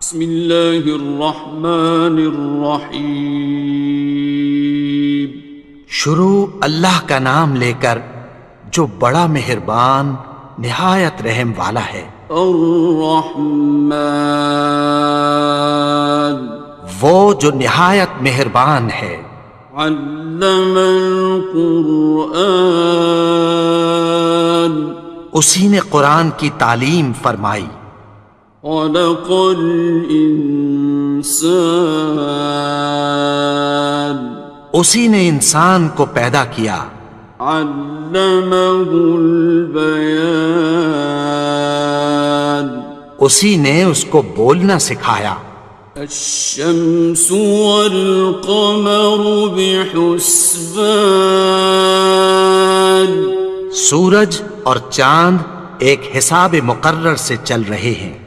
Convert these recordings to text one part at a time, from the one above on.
بسم اللہ الرحمن الرحیم۔ شروع اللہ کا نام لے کر جو بڑا مہربان نہایت رحم والا ہے۔ الرحمن، وہ جو نہایت مہربان ہے۔ علم القرآن، اسی نے قرآن کی تعلیم فرمائی۔ خلق الانسان، اسی نے انسان کو پیدا کیا۔ علمہ البیان، اسی نے اس کو بولنا سکھایا۔ الشمس والقمر بحسبان، سورج اور چاند ایک حساب مقرر سے چل رہے ہیں۔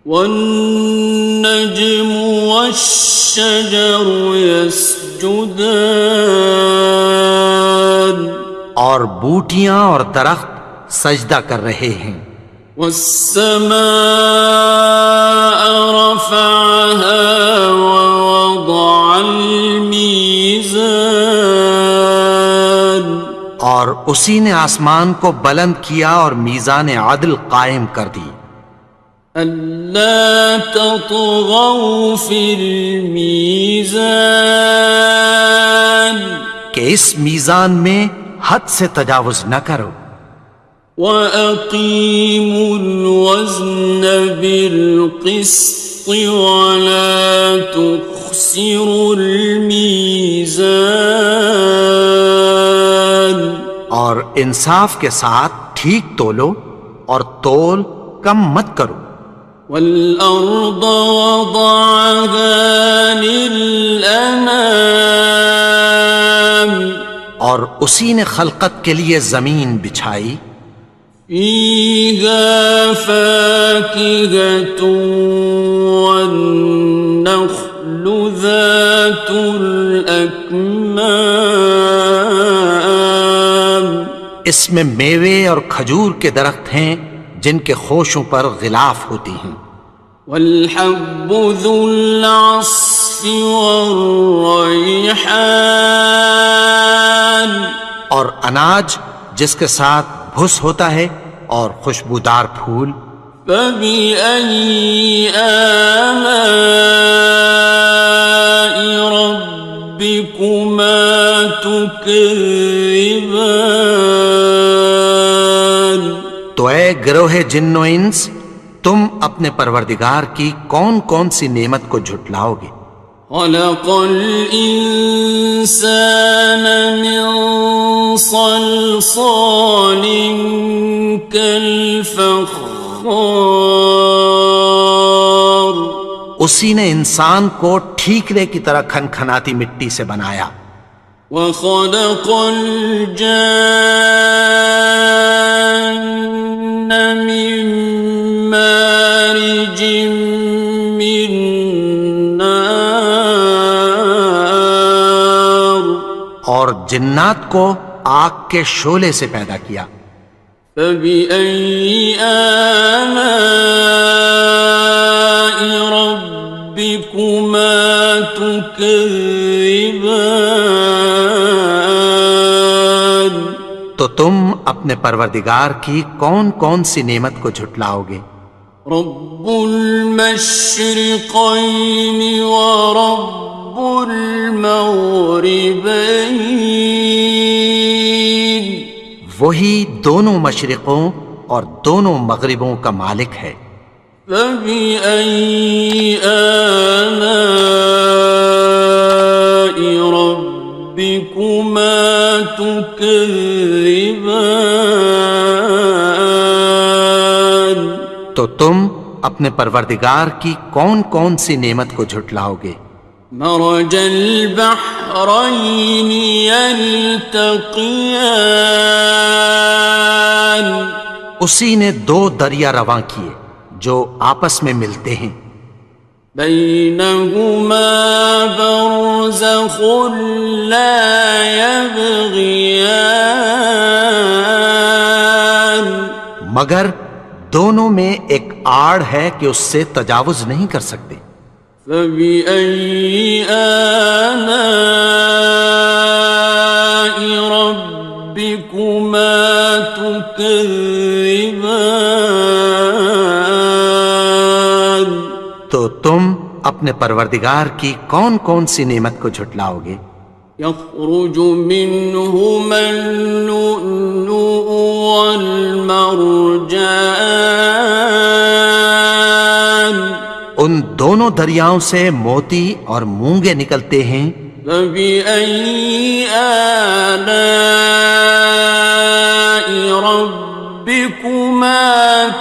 والنجم والشجر يسجدان، اور بوٹیاں اور درخت سجدہ کر رہے ہیں۔ والسماء رفعها ووضع الميزان، اور اسی نے آسمان کو بلند کیا اور میزان عدل قائم کر دی۔ ألا تطغوا في الميزان، کہ اس میزان میں حد سے تجاوز نہ کرو۔ وَأَقِيمُوا الْوَزْنَ بِالْقِسْطِ وَلَا تُخْسِرُوا الْمِيزَانَ، اور انصاف کے ساتھ ٹھیک تولو اور تول کم مت کرو۔ وَالْأَرْضَ وَضَعَهَا لِلْأَنَامِ، اور اسی نے خلقت کے لیے زمین بچھائی۔ فِيهَا فَاكِهَةٌ وَالنَّخْلُ ذَاتُ الْأَكْمَامِ، اس میں میوے اور کھجور کے درخت ہیں جن کے خوشوں پر غلاف ہوتی ہیں۔ وَالْحَبُّ ذُو الْعَصْفِ وَالرَّيْحَانِ، اور اناج جس کے ساتھ بھس ہوتا ہے اور خوشبودار پھول۔ فَبِأَيِّ آلَاءِ رَبِّكُمَا تُكَذِّبَانِ، تو اے گروہ جن و انس، تم اپنے پروردگار کی کون کون سی نعمت کو جھٹلاؤ گے؟ خَلَقَ الْإِنسَانَ مِنْ صَلْصَالٍ كَالْفَخَّارِ، اسی نے انسان کو ٹھیکرے کی طرح کھنکھناتی مٹی سے بنایا۔ وَخَلَقَ الْجَانَّ مِن مَّارِجٍ مِّن نَّارٍ، اور جنات کو آگ کے شعلے سے پیدا کیا۔ فَبِأَيِّ آلَاءِ رَبِّكُمَا تُكَذِّبَانِ، تو تم اپنے پروردگار کی کون کون سی نعمت کو جھٹلاؤ گے؟ رب المشرقین ورب المغربین، وہی دونوں مشرقوں اور دونوں مغربوں کا مالک ہے۔ فَبِأَيِّ آلَاءِ رَبِّكُمَا تُكَذِّبَانِ، تو تم اپنے پروردگار کی کون کون سی نعمت کو جھٹلاؤ گے؟ مرج البحرین یلتقیان، اسی نے دو دریا رواں کیے جو آپس میں ملتے ہیں۔ بینہما برزخ لا یبغیان، مگر دونوں میں ایک آڑ ہے کہ اس سے تجاوز نہیں کر سکتے۔ فبأي آلاء ربكما تكذبان؟ تو تم اپنے پروردگار کی کون کون سی نعمت کو جھٹلاؤ گے؟ يخرج منهما اللؤلؤ والمرجان، ان دونوں دریاؤں سے موتی اور مونگے نکلتے ہیں۔ فبأي آلاء ربكما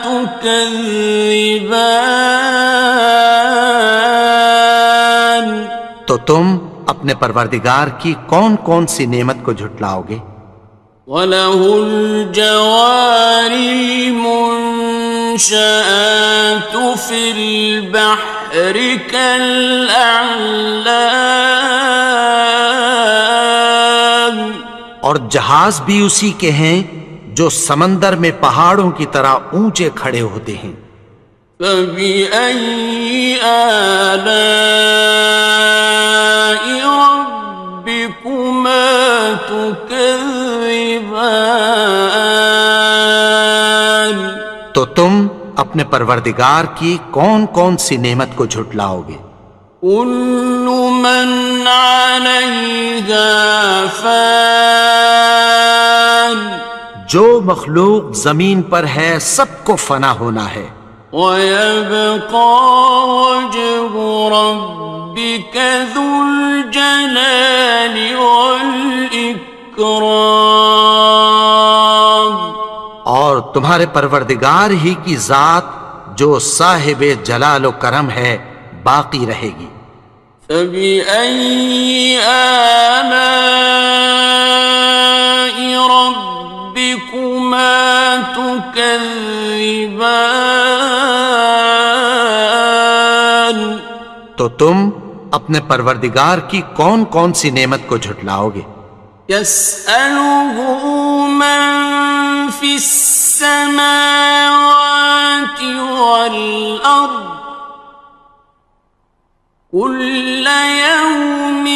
تكذبان؟ تو تم اپنے پروردگار کی کون کون سی نعمت کو جھٹلاؤ گے؟ وَلَهُ الْجَوَارِ الْمُنشَآتُ فِي الْبَحْرِ كَالْأَعْلَامِ، اور جہاز بھی اسی کے ہیں جو سمندر میں پہاڑوں کی طرح اونچے کھڑے ہوتے ہیں۔ فَبِأَيِّ آلَاءِ رَبِّكُمَا تُكَذِّبَانِ؟ تو تم اپنے پروردگار کی کون کون سی نعمت کو جھٹلاؤ گے؟ كُلُّ مَنْ عَلَيْهَا فَانٍ، جو مخلوق زمین پر ہے سب کو فنا ہونا ہے۔ وَيَبْقَى وَجْهُ رَبِّكَ ذُو الْجَلَالِ وَالْإِكْرَامِ، اور تمہارے پروردگار ہی کی ذات جو صاحب جلال و کرم ہے باقی رہے گی۔ فَبِأَيِّ آلَاءِ رَبِّكُمَا تُكَذِّبَانِ؟ تو تم اپنے پروردگار کی کون کون سی نعمت کو جھٹلاؤ گے؟ يَسْأَلُهُ مَن فِي السَّمَاوَاتِ وَالْأَرْضِ كُلَّ يَوْمٍ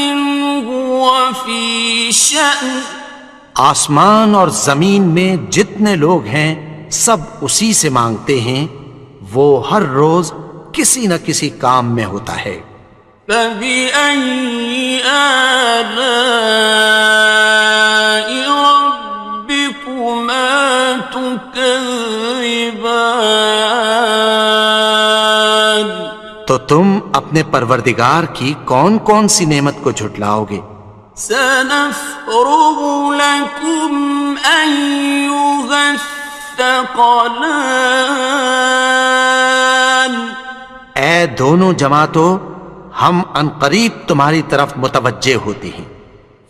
هُوَ فِي شَأْنٍ، آسمان اور زمین میں جتنے لوگ ہیں سب اسی سے مانگتے ہیں، وہ ہر روز کسی نہ کسی کام میں ہوتا ہے۔ فَبِأَيِّ آلَاءِ رَبِّكُمَا تُكَذِّبَانِ؟ تو تم اپنے پروردگار کی کون کون سی نعمت کو جھٹلاؤ گے؟ سَنَفْرُغُ لَكُمْ أَيُّهَ الثَّقَلَانِ، اے دونوں جماعتوں، ہم عنقریب تمہاری طرف متوجہ ہوتے ہیں۔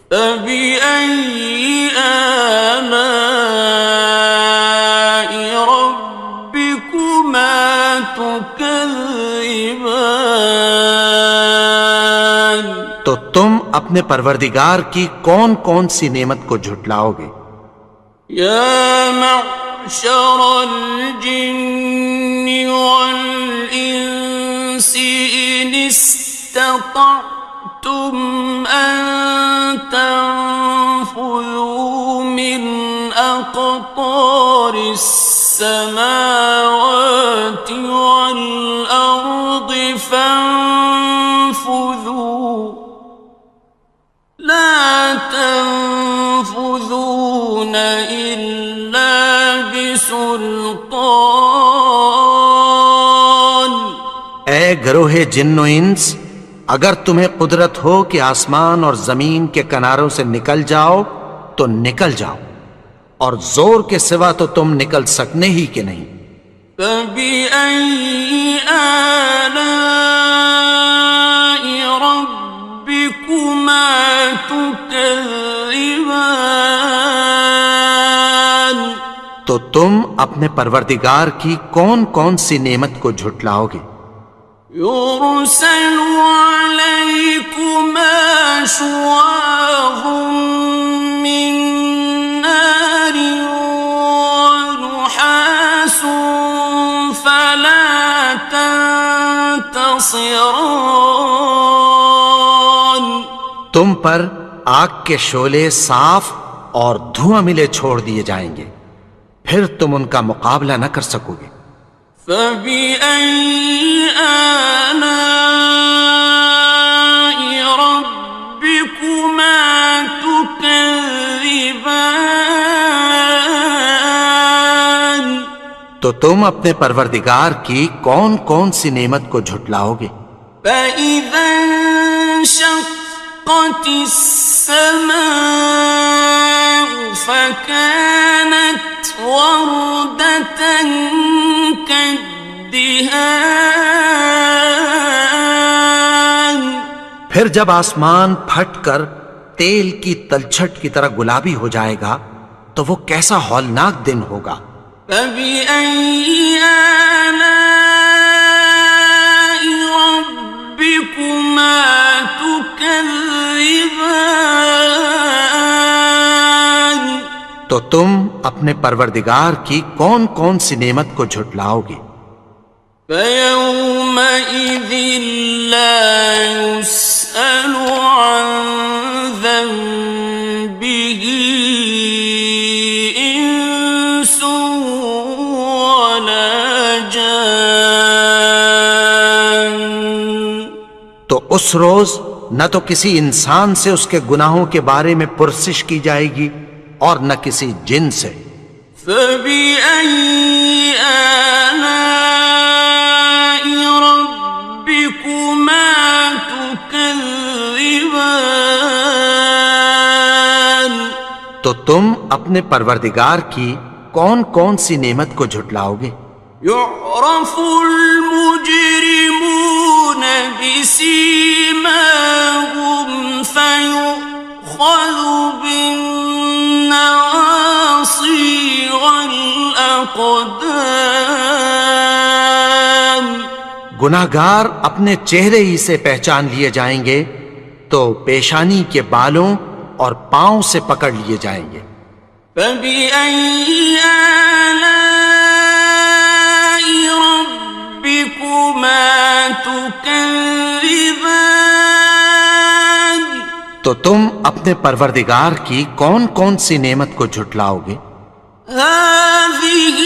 فَبِأَيِّ آلَاءِ رَبِّكُمَا تُكَذِّبَانِ؟ تو تم اپنے پروردگار کی کون کون سی نعمت کو جھٹلاؤ گے؟ يَا مَعْشَرَ الْجِنِّ وَالْإِنسِ إِنِ اسْتَطَعْتُمْ أَن تَنفُذُوا مِنْ أَقْطَارِ السَّمَاوَاتِ وَالْأَرْضِ فَانفُذُوا، لَا تَنفُذُونَ إِلَّا بِسُلْطَانٍ۔ اے گروہ جن و انس، اگر تمہیں قدرت ہو کہ آسمان اور زمین کے کناروں سے نکل جاؤ تو نکل جاؤ، اور زور کے سوا تو تم نکل سکنے ہی کہ نہیں۔ فَبِأَيِّ آلَاءِ رَبِّكُمَا تُكَذِّبَانِ؟ تو تم اپنے پروردگار کی کون کون سی نعمت کو جھٹلاؤ گے؟ يُرْسَلُ عَلَيْكُمَا شُوَاظٌ مِّن نَّارٍ وَنُحَاسٌ خصران. تم پر آگ کے شعلے صاف اور دھواں ملے چھوڑ دیے جائیں گے، پھر تم ان کا مقابلہ نہ کر سکو گے۔ فبأي آلاء ربكما تكذبان. تو تم اپنے پروردگار کی کون کون سی نعمت کو جھٹلاؤ گے؟ فإذا انشقت السماء فكانت وردة كالدهان. پھر جب آسمان پھٹ کر تیل کی تلچھٹ کی طرح گلابی ہو جائے گا تو وہ کیسا ہولناک دن ہوگا۔ فبأي آلاء ربكما تكذبان. تو تم اپنے پروردگار کی کون کون سی نعمت کو جھٹلاؤ گے؟ فيومئذ لا يسأل عن ذنبه إنس ولا جان. تو اس روز نہ تو کسی انسان سے اس کے گناہوں کے بارے میں پرسش کی جائے گی اور نہ کسی جن سے۔ فبأي آلاء ربكما تكذبان. تو تم اپنے پروردگار کی کون کون سی نعمت کو جھٹلاؤ گے؟ يعرف المجرمون بسيماهم فيؤخذ بالنواصي والأقدام. گناہگار اپنے چہرے ہی سے پہچان لیے جائیں گے تو پیشانی کے بالوں اور پاؤں سے پکڑ لیے جائیں گے۔ فبأي آلاء ربكما تكذبان. تو تم اپنے پروردگار کی کون کون سی نعمت کو جھٹلاؤ گے؟ هذه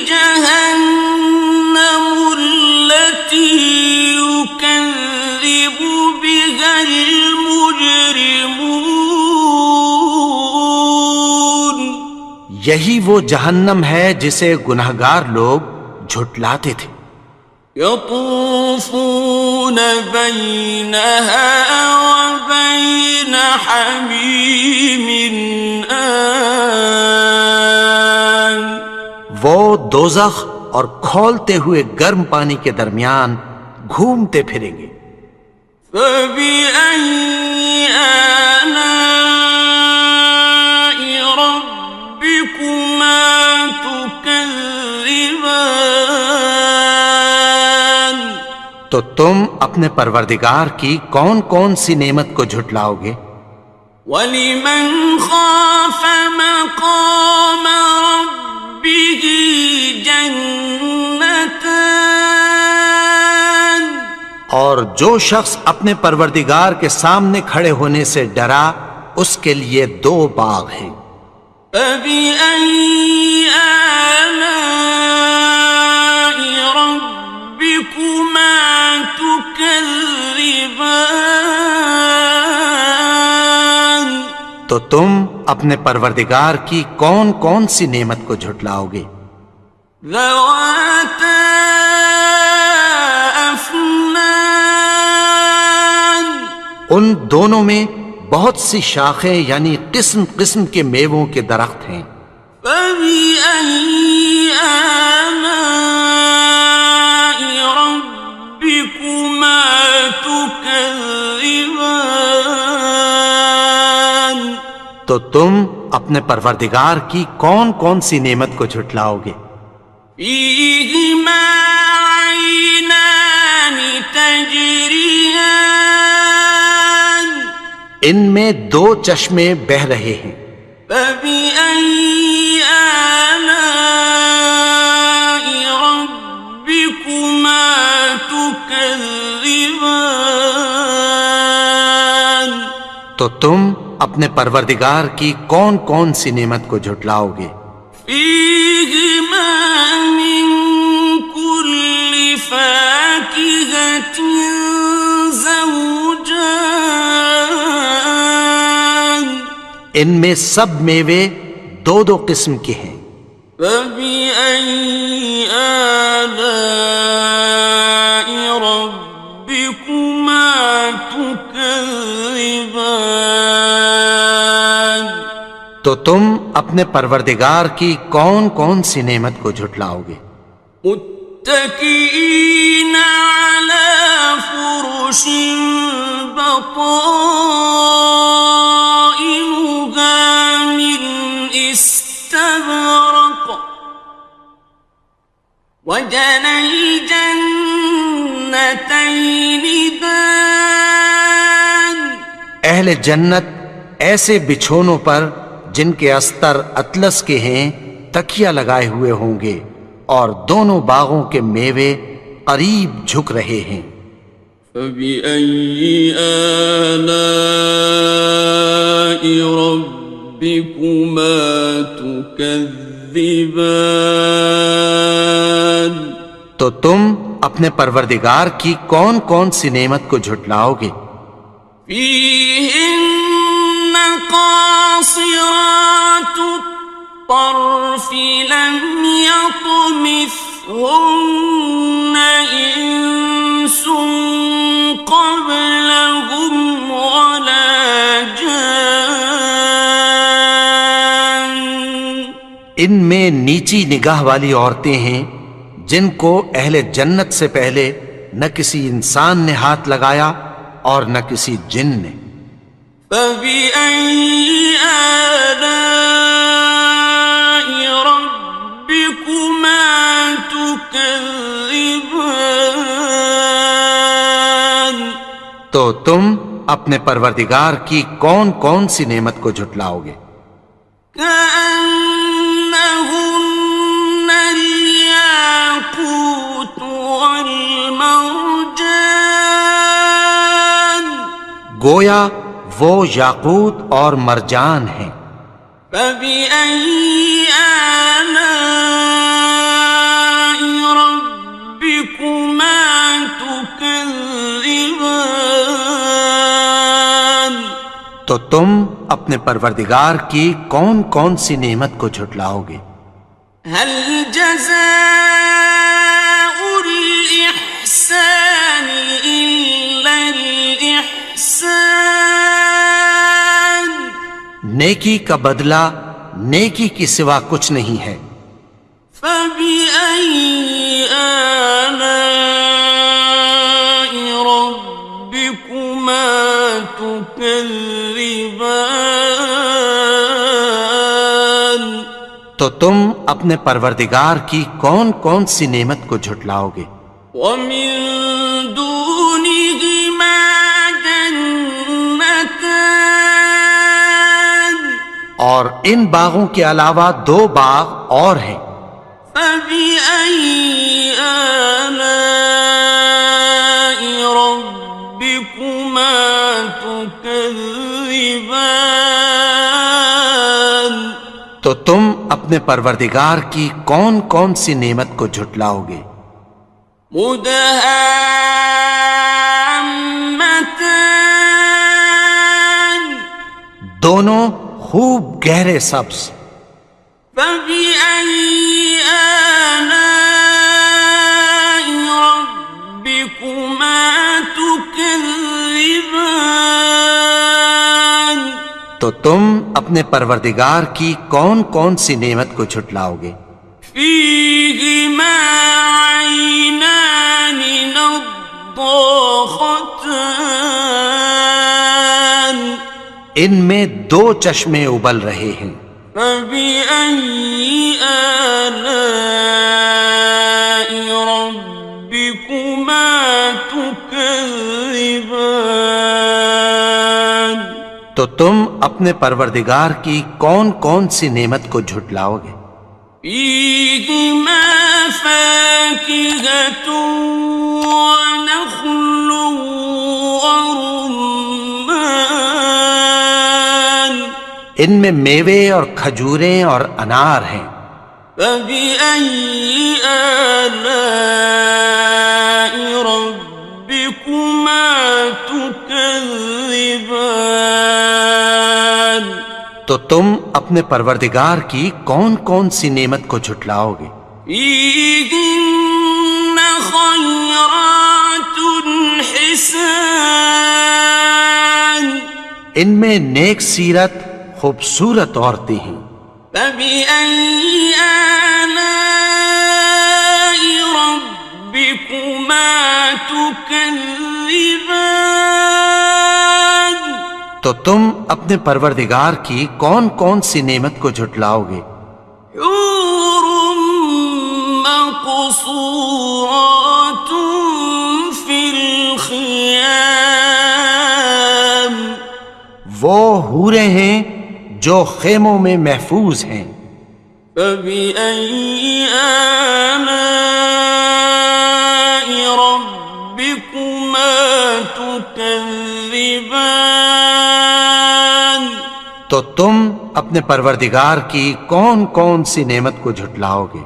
جهنم التي يكذب بها المجرمون. یہی وہ جہنم ہے جسے گناہگار لوگ جھٹلاتے تھے۔ يطوفون بينها وبين حميم آن. وہ دوزخ اور کھولتے ہوئے گرم پانی کے درمیان گھومتے پھریں گے۔ فبأي آلاء ربكما تكذبان. تو تم اپنے پروردگار کی کون کون سی نعمت کو جھٹلاؤ گے؟ وَلِمَنْ خَافَ مَقَامَ رَبِّهِ جَنَّتَانِ. اور جو شخص اپنے پروردگار کے سامنے کھڑے ہونے سے ڈرا اس کے لیے دو باغ ہیں۔ فَبِأَيِّ آلَاءِ رَبِّكُمَا تُكَذِّبَانِ. تو تم اپنے پروردگار کی کون کون سی نعمت کو جھٹلاؤ گے؟ ذَوَاتَا أَفْنَانٍ. ان دونوں میں بہت سی شاخیں یعنی قسم قسم کے میووں کے درخت ہیں۔ فَبِأَيِّ آلَاءِ رَبِّكُمَا تُكَذِّبَانِ. تو تم اپنے پروردگار کی کون کون سی نعمت کو جھٹلاؤ گے؟ فِيهِمَا عَيْنَانِ تَجْرِيَانِ. ان میں دو چشمے بہہ رہے ہیں۔ فَبِأَيِّ آلَاءِ رَبِّكُمَا تُكَذِّبَانِ. تكذبان تو تم اپنے پروردگار کی کون کون سی نعمت کو جھٹلاؤ گے؟ فيهما من كل فاكهة زوجان ان میں سب میوے دو دو قسم کے ہیں۔ فبأي آلاء ربكما تكذبان تو تم اپنے پروردگار کی کون کون سی نعمت کو جھٹلاؤ گے؟ متكئين على فرش بطائنها من استبرق وجنى الجنتين دان اہل جنت ایسے بچھونوں پر جن کے استر اطلس کے ہیں تکیہ لگائے ہوئے ہوں گے اور دونوں باغوں کے میوے قریب جھک رہے ہیں۔ فبأي آلاء ربكما تكذبان تو تم اپنے پروردگار کی کون کون سی نعمت کو جھٹلاؤ گے؟ فيهن قاصرات الطرف لم يطمثهن إنس قبلهم ولا جان ان میں نیچی نگاہ والی عورتیں ہیں جن کو اہل جنت سے پہلے نہ کسی انسان نے ہاتھ لگایا اور نہ کسی جن نے۔ فبأي آلاء ربكما تكذبان تو تم اپنے پروردگار کی کون کون سی نعمت کو جھٹلاؤ گے؟ كأنهن الياقوت والمرجان گویا وہ یاقوت اور مرجان ہیں۔ فبأي آلاء ربكما تكذبان تو تم اپنے پروردگار کی کون کون سی نعمت کو جھٹلاؤ گے؟ هل جزاء الإحسان إلا الإحسان نیکی کا بدلہ نیکی کی سوا کچھ نہیں ہے۔ فبأي آلاء ربكما تكذبان تو تم اپنے پروردگار کی کون کون سی نعمت کو جھٹلاؤ گے؟ ومن دونهما جنتان اور ان باغوں کے علاوہ دو باغ اور ہیں۔ فبأي آلاء ربكما تكذبان تو تم اپنے پروردگار کی کون کون سی نعمت کو جھٹلاؤ گے؟ مدهامتان دونوں خوب گہرے سبز۔ فبأي آلاء ربكما تكذبان تو تم اپنے پروردگار کی کون کون سی نعمت کو جھٹلاؤ گے؟ فيهما عينان نضاختان ان میں دو چشمے ابل رہے ہیں۔ فبأي آلاء ربكما تكذبان تو تم اپنے پروردگار کی کون کون سی نعمت کو جھٹلاؤ گے؟ فيهما فاكهة ونخل ورمان ان میں میوے اور کھجوریں اور انار ہیں. فبأي آلاء ربكما تكذبان تو تم اپنے پروردگار کی کون کون سی نعمت کو جھٹلاؤ گے؟ فيهن خيرات حسان ان میں نیک سیرت خوبصورت عورتیں ہیں. فبأي آلاء ربكما تكذبان تو تم اپنے پروردگار کی کون کون سی نعمت کو جھٹلاؤ گے؟ حور مقصورات في الخيام وہ حوریں ہیں جو خیموں میں محفوظ ہیں. فبأي آلاء ربكما تكذبان تو تم اپنے پروردگار کی کون کون سی نعمت کو جھٹلاؤ گے؟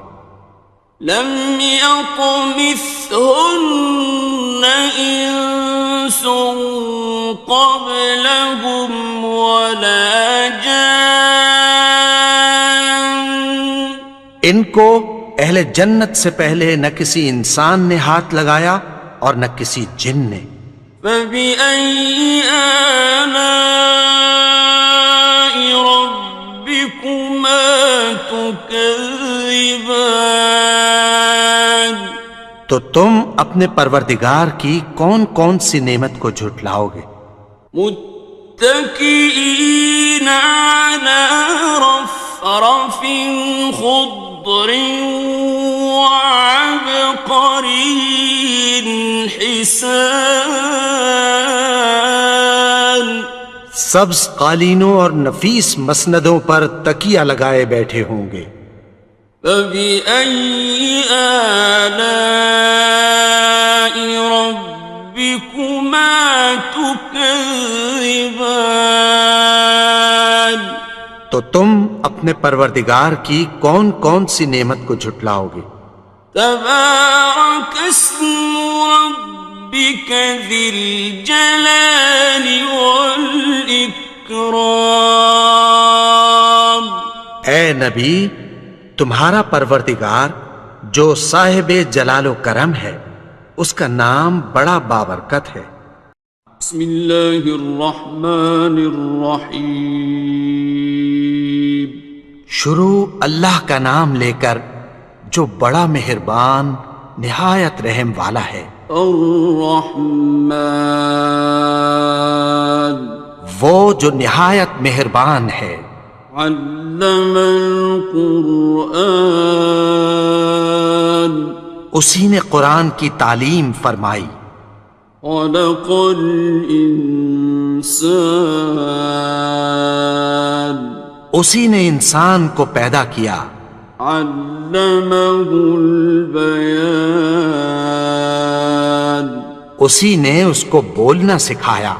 لم يطمثهن إنس قبلهم ولا جان ان کو اہل جنت سے پہلے نہ کسی انسان نے ہاتھ لگایا اور نہ کسی جن نے. فبأي آلاء ربكما تكذبان تو تم اپنے پروردگار کی کون کون سی نعمت کو جھٹلاؤ گے؟ متكئين على رفرف خضر وعبقري حسان سبز قالینوں اور نفیس مسندوں پر تکیہ لگائے بیٹھے ہوں گے. فبأي آلاء ربكما تكذبان تو تم اپنے پروردگار کی کون کون سی نعمت کو جھٹلاؤ گے؟ تبارك اسم ربك ذي الجلال والإكرام اے نبی، تمہارا پروردگار جو صاحب جلال و کرم ہے، اس کا نام بڑا بابرکت ہے. بسم اللہ الرحمن الرحیم شروع اللہ کا نام لے کر جو بڑا مہربان نہایت رحم والا ہے. الرحمن وہ جو نہایت مہربان ہے. علم القرآن اسی نے قرآن کی تعلیم فرمائی. خلق الانسان اسی نے انسان کو پیدا کیا. علمہ البیان اسی نے اس کو بولنا سکھایا.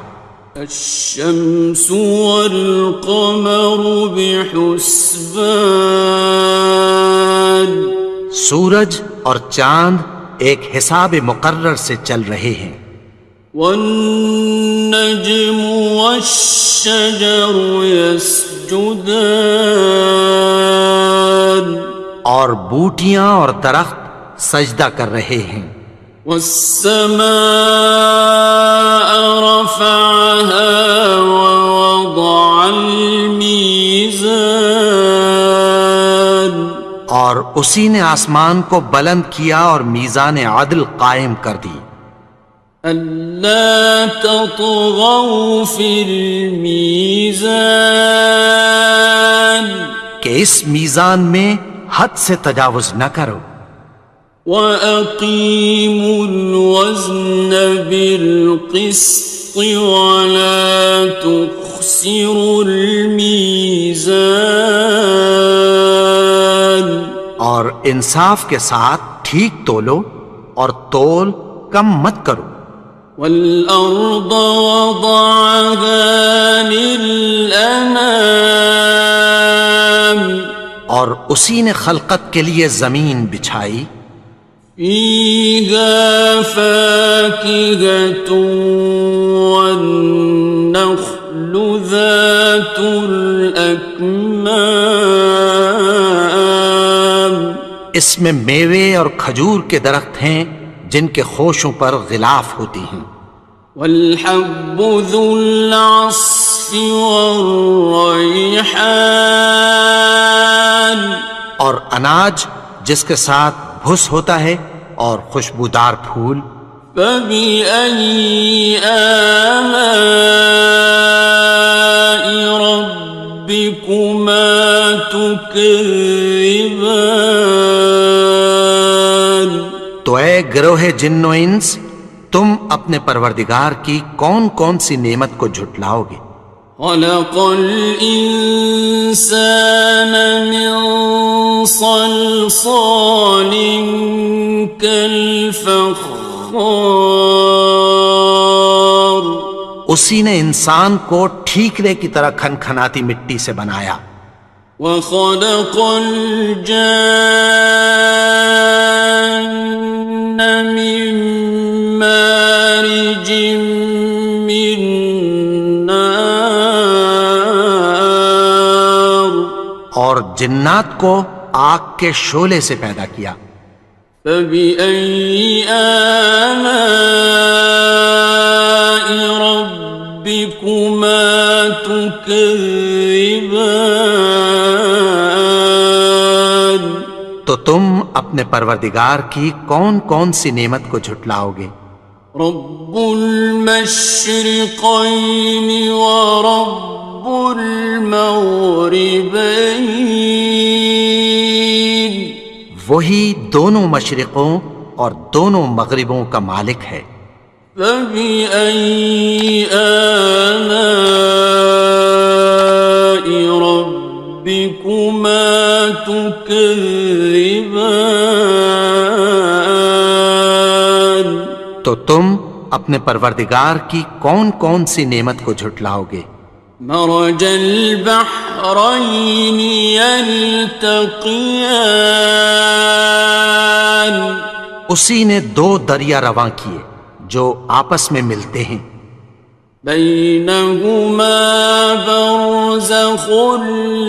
الشمس والقمر بحسبان سورج اور چاند ایک حساب مقرر سے چل رہے ہیں. والنجم والشجر يسجدان اور بوٹیاں اور درخت سجدہ کر رہے ہیں. والسماء رفعها ووضع الميزان اور اسی نے آسمان کو بلند کیا اور میزان عدل قائم کر دی. ألا تطغوا في الميزان کہ اس میزان میں حد سے تجاوز نہ کرو. وَأَقِيمُوا الْوَزْنَ بِالْقِسْطِ وَلَا تُخْسِرُوا الْمِيزَانَ اور انصاف کے ساتھ ٹھیک تولو اور تول کم مت کرو. والأرض وضعها للأنام اور اسی نے خلقت کے لیے زمین بچھائی. فيها فاكهة والنخل ذات الأكمام اس میں میوے اور کھجور کے درخت ہیں جن کے خوشوں پر غلاف ہوتی ہیں. والحب ذو العصف والریحان اور اناج جس کے ساتھ بھس ہوتا ہے اور خوشبودار پھول. فبأي آلاء ربكما تكذبان تو اے گروہ جن و انس، تم اپنے پروردگار کی کون کون سی نعمت کو جھٹلاؤ گے؟ خلق الإنسان من صلصال كالفخار اسی نے انسان کو ٹھیکرے کی طرح کھنکھناتی مٹی سے بنایا. وخلق الجان من مارج من نار اور جنات کو آگ کے شعلے سے پیدا کیا. فبأي آلاء ربكما تكذبان تو تم اپنے پروردگار کی کون کون سی نعمت کو جھٹلاؤ گے؟ رب المشرقين ورب المغربين وہی دونوں مشرقوں اور دونوں مغربوں کا مالک ہے. فبأي آلاء ربكما تكذبان تو تم اپنے پروردگار کی کون کون سی نعمت کو جھٹلاؤ گے؟ مرج البحرين يلتقيان اسی نے دو دریا رواں کیے جو آپس میں ملتے ہیں. بينهما برزخ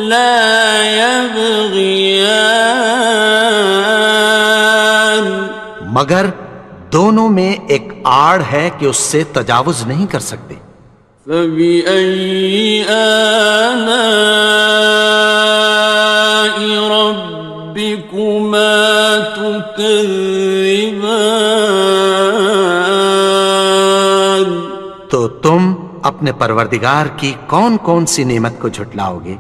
لا يبغيان مگر دونوں میں ایک آڑ ہے کہ اس سے تجاوز نہیں کر سکتے. فبأي آلاء ربكما تكذبان تو تم اپنے پروردگار کی کون کون سی نعمت کو جھٹلاؤ گے؟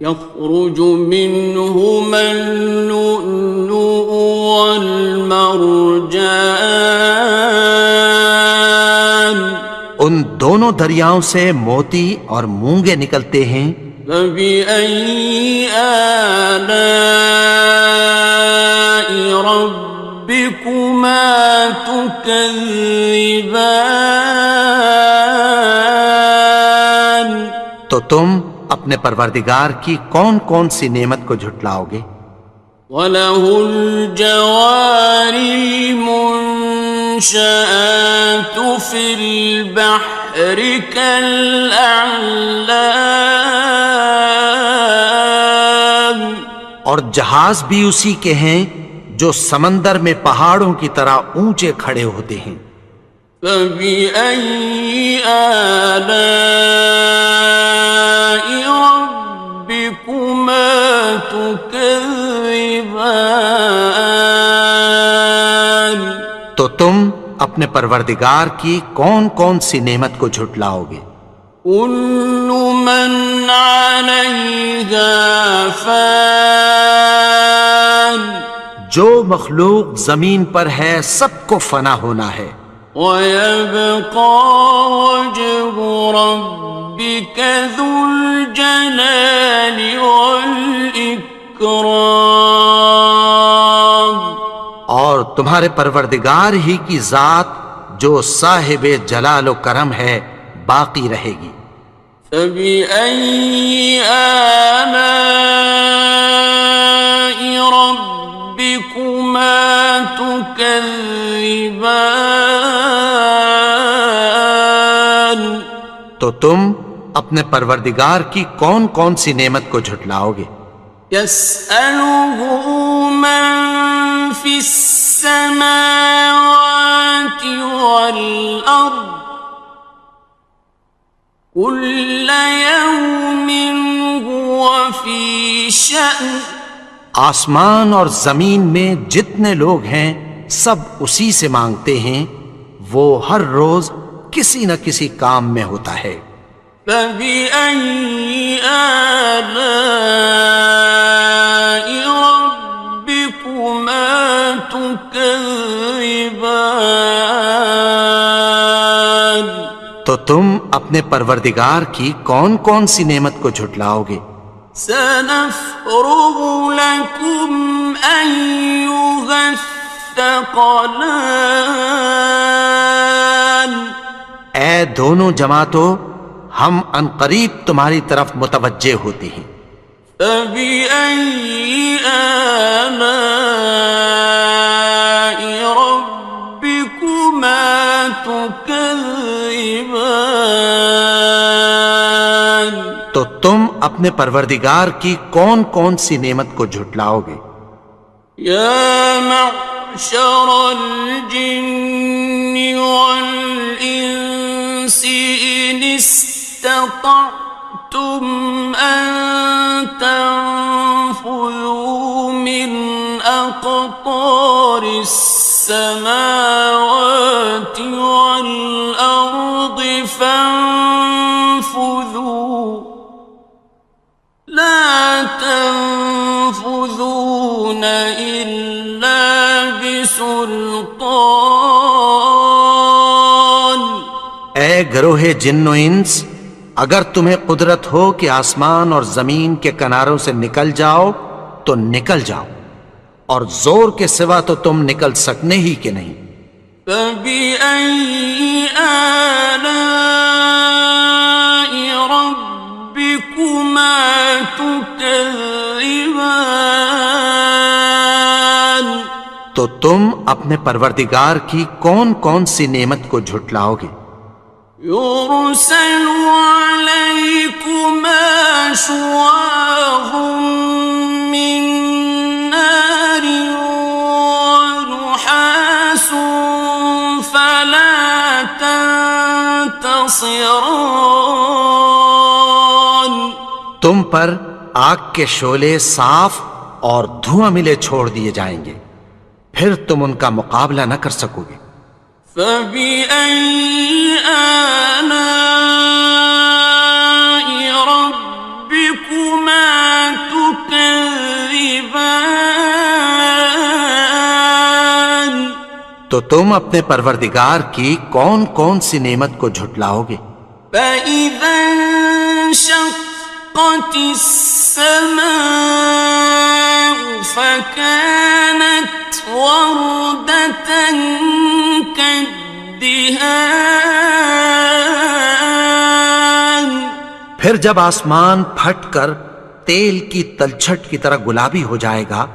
يخرج منهما اللؤلؤ والمرجان ان دونوں دریاؤں سے موتی اور مونگے نکلتے ہیں. فبأي آلاء ربكما تكذبان تو تم اپنے پروردگار کی کون کون سی نعمت کو جھٹلاؤ گے؟ وَلَهُ الْجَوَارِ الْمُنشَآتُ فِي الْبَحْرِ كَالْأَعْلَامِ اور جہاز بھی اسی کے ہیں جو سمندر میں پہاڑوں کی طرح اونچے کھڑے ہوتے ہیں. فَبِأَيِّ آلَاءِ رَبِّكُمَا تُكَذِّبَانِ تو تم اپنے پروردگار کی کون کون سی نعمت کو جھٹلاؤ گے؟ كُلُّ مَنْ عَلَيْهَا فَانٍ جو مخلوق زمین پر ہے سب کو فنا ہونا ہے. وَيَبْقَى وَجْهُ رَبِّكَ ذُو الْجَلَالِ وَالْإِكْرَامِ تمہارے پروردگار ہی کی ذات جو صاحب جلال و کرم ہے باقی رہے گی۔ فبأي آلاء ربكما تكذبان؟ تو تم اپنے پروردگار کی کون کون سی نعمت کو جھٹلاؤ گے؟ يسأله من في السماوات والأرض كل يوم هو في شأن۔ آسمان اور زمین میں جتنے لوگ ہیں سب اسی سے مانگتے ہیں، وہ ہر روز کسی نہ کسی کام میں ہوتا ہے۔ فبأي آلاء ربكما تكذبان؟ تو تم اپنے پروردگار کی کون کون سی نعمت کو جھٹلاؤ گے؟ سنفرغ لكم أيها الثقلان۔ اے دونوں جماعتوں، ہم عنقریب تمہاری طرف متوجہ ہوتے ہیں۔ فبأي آلاء ربكما تكذبان؟ تو تم اپنے پروردگار کی کون کون سی نعمت کو جھٹلاؤ گے؟ يا معشر الجن والإنس إن استطعتم أن تنفذوا من أقطار السماوات والأرض فانفذوا لا تنفذون إلا بسلطان۔ اے گروہ جن و انس، اگر تمہیں قدرت ہو کہ آسمان اور زمین کے کناروں سے نکل جاؤ تو نکل جاؤ، اور زور کے سوا تو تم نکل سکنے ہی کہ نہیں۔ فبأي آلاء ربكما تكذبان؟ تو تم اپنے پروردگار کی کون کون سی نعمت کو جھٹلاؤ گے؟ يرسل عليكما شواظ من نار ونحاس فلا تنتصران۔ تم پر آگ کے شعلے صاف اور دھواں ملے چھوڑ دیے جائیں گے، پھر تم ان کا مقابلہ نہ کر سکو گے۔ فبأي آلاء ربكما تكذبان؟ تو تم اپنے پروردگار کی کون کون سی نعمت کو جھٹلاؤ گے؟ فإذا انشقت السماء فكانت وردة كالدهان۔ پھر جب آسمان پھٹ کر تیل کی تلچھٹ کی طرح گلابی ہو جائے گا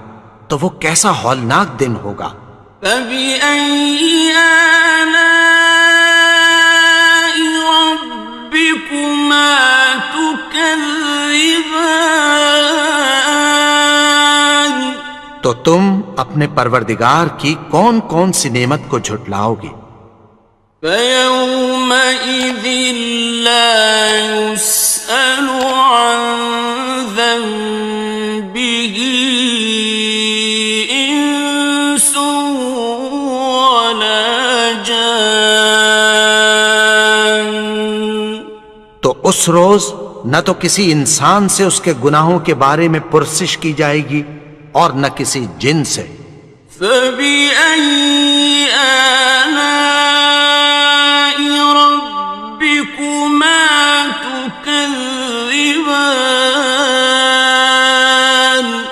تو وہ کیسا ہولناک دن ہوگا۔ فبأي آلاء ربكما تكذبان؟ تو تم اپنے پروردگار کی کون کون سی نعمت کو جھٹلاؤ گے؟ فيومئذ لا يسأل عن ذنبه إنس ولا جان۔ تو اس روز نہ تو کسی انسان سے اس کے گناہوں کے بارے میں پرسش کی جائے گی اور نہ کسی جن سے۔ فبأي آلاء ربكما تكذبان؟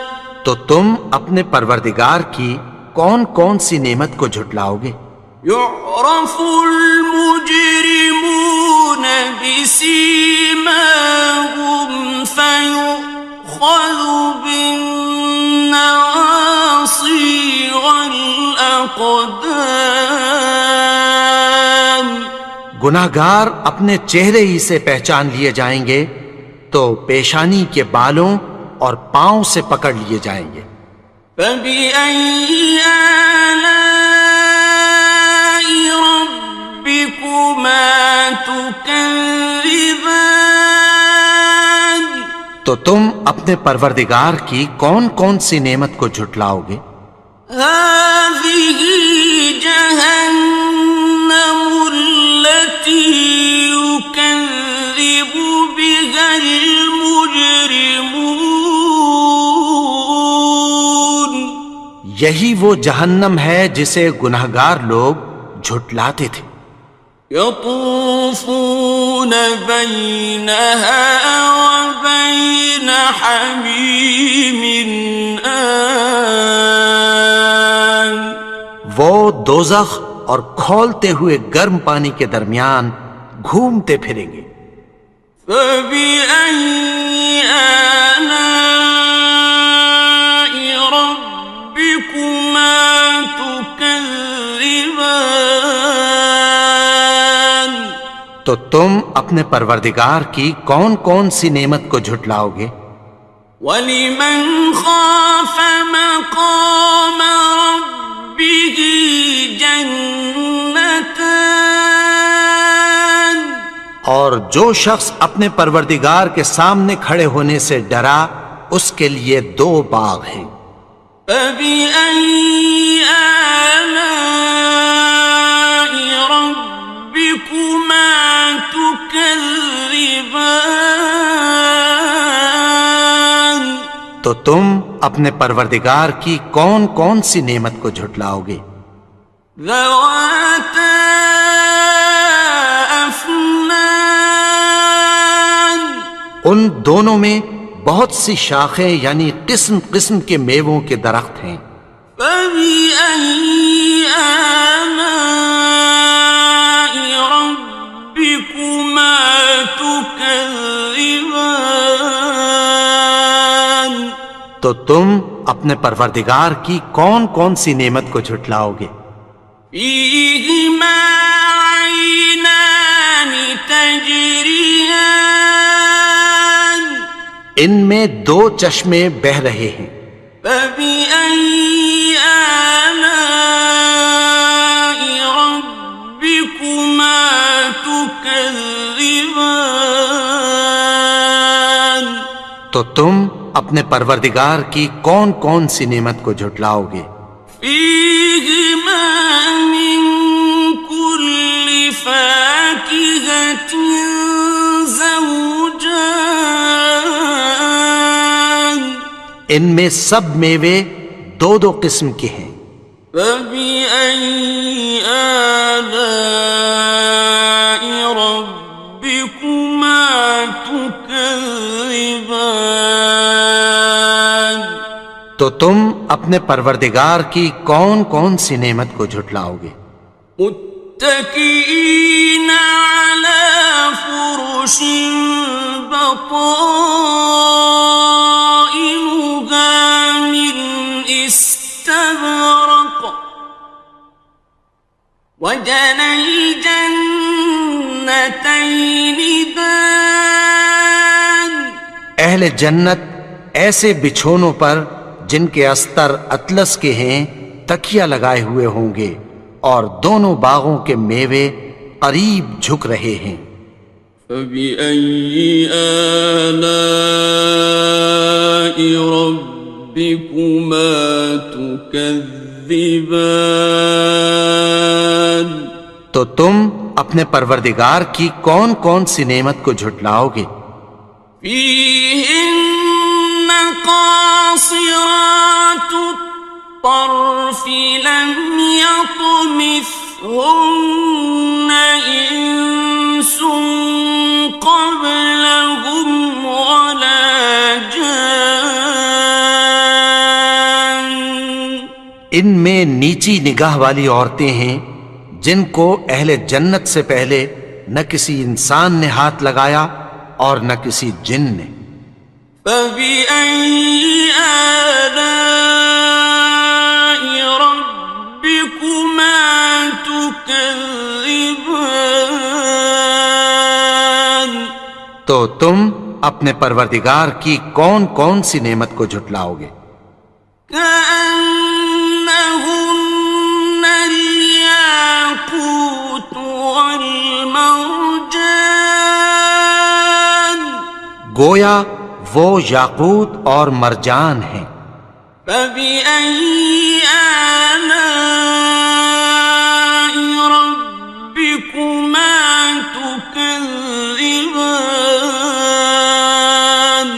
تو تم اپنے پروردگار کی کون کون سی نعمت کو جھٹلاؤ گے؟ يعرف المجرمون بسيماهم فيؤخذ بالنواصي والأقدام. گناہگار اپنے چہرے ہی سے پہچان لیے جائیں گے تو پیشانی کے بالوں اور پاؤں سے پکڑ لیے جائیں گے. فبأي آلاء ربكما تكذبان. تو تم اپنے پروردگار کی کون کون سی نعمت کو جھٹلاؤ گے؟ هذه جهنم التي يكذب بها المجرمون. یہی وہ جہنم ہے جسے گناہگار لوگ جھٹلاتے تھے. يطوفون بينها وبين حميم آن. وہ دوزخ اور کھولتے ہوئے گرم پانی کے درمیان گھومتے پھریں گے. فبأي آلاء ربكما تكذبان. تو تم اپنے پروردگار کی کون کون سی نعمت کو جھٹلاؤ گے؟ وَلِمَنْ خَافَ مَقَامَ رَبِّهِ جَنَّتَانِ. اور جو شخص اپنے پروردگار کے سامنے کھڑے ہونے سے ڈرا اس کے لیے 2 باغ ہیں. فَبِأَيِّ آلَاءِ رَبِّكُمَا تُكَذِّبَانِ. تو تم اپنے پروردگار کی کون کون سی نعمت کو جھٹلاؤ گے؟ ذَوَاتَا أَفْنَانٍ. ان دونوں میں بہت سی شاخیں یعنی قسم قسم کے میووں کے درخت ہیں. فَبِأَيِّ آلَاءِ رَبِّكُمَا تُكَذِّبَانِ. تو تم اپنے پروردگار کی کون کون سی نعمت کو جھٹلاؤ گے؟ فِيهِمَا عَيْنَانِ تَجْرِيَانِ. ان میں 2 چشمے بہہ رہے ہیں. فَبِأَيِّ آلَاءِ رَبِّكُمَا تُكَذِّبَانِ. تو تم اپنے پروردگار کی کون کون سی نعمت کو جھٹلاؤ گے؟ فِيهِمَا مِن كُلِّ فَاكِهَةٍ زَوْجَانِ. ان میں سب میوے 2 قسم کے ہیں. فَبِأَيِّ آلَاءِ رَبِّكُمَا تُكَذِّبَانِ. تو تم اپنے پروردگار کی کون کون سی نعمت کو جھٹلاؤ گے؟ متكئين على فرش بطائنها من استبرق وجنى الجنتين دان. اہل جنت ایسے بچھونوں پر جن کے استر اطلس کے ہیں تکیہ لگائے ہوئے ہوں گے اور دونوں باغوں کے میوے قریب جھک رہے ہیں. فَبِأَيِّ آلَاءِ رَبِّكُمَا تُكَذِّبَانِ. تو تم اپنے پروردگار کی کون کون سی نعمت کو جھٹلاؤ گے؟ فِيهِنَّ قَاصِرَاتُ الطَّرْفِ لَمْ يَطْمِثْهُنَّ إِنسٌ قَبْلَهُمْ وَلَا جَانٌّ. ان میں نیچی نگاہ والی عورتیں ہیں جن کو اہل جنت سے پہلے نہ کسی انسان نے ہاتھ لگایا اور نہ کسی جن نے۔ فَبِأَيِّ آلَاءِ رَبِّكُمَا تُكَذِّبَانِ؟ تو تم اپنے پروردگار کی کون کون سی نعمت کو جھٹلاؤ گے؟ كأنهن الياقوت والمرجان، گویا وہ یاقوت اور مرجان ہیں۔ فبأي آلاء ربكما تكذبان؟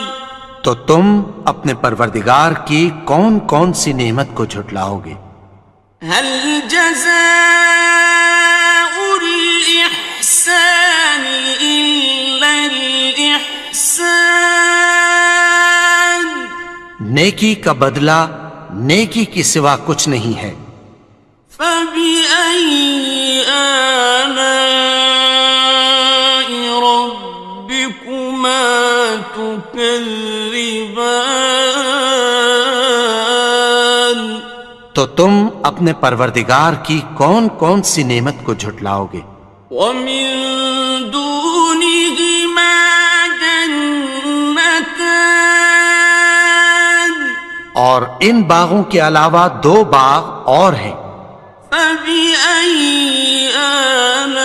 تو تم اپنے پروردگار کی کون کون سی نعمت کو جھٹلاؤ گے؟ هل جزاء الإحسان إلا الإحسان؟ نیکی کا بدلہ نیکی کی سوا کچھ نہیں ہے۔ فبأي آلاء ربكما تكذبان؟ تو تم اپنے پروردگار کی کون کون سی نعمت کو جھٹلاؤ گے؟ ومن دونهما جنتان، اور ان باغوں کے علاوہ دو باغ اور ہیں۔ فبأي آلاء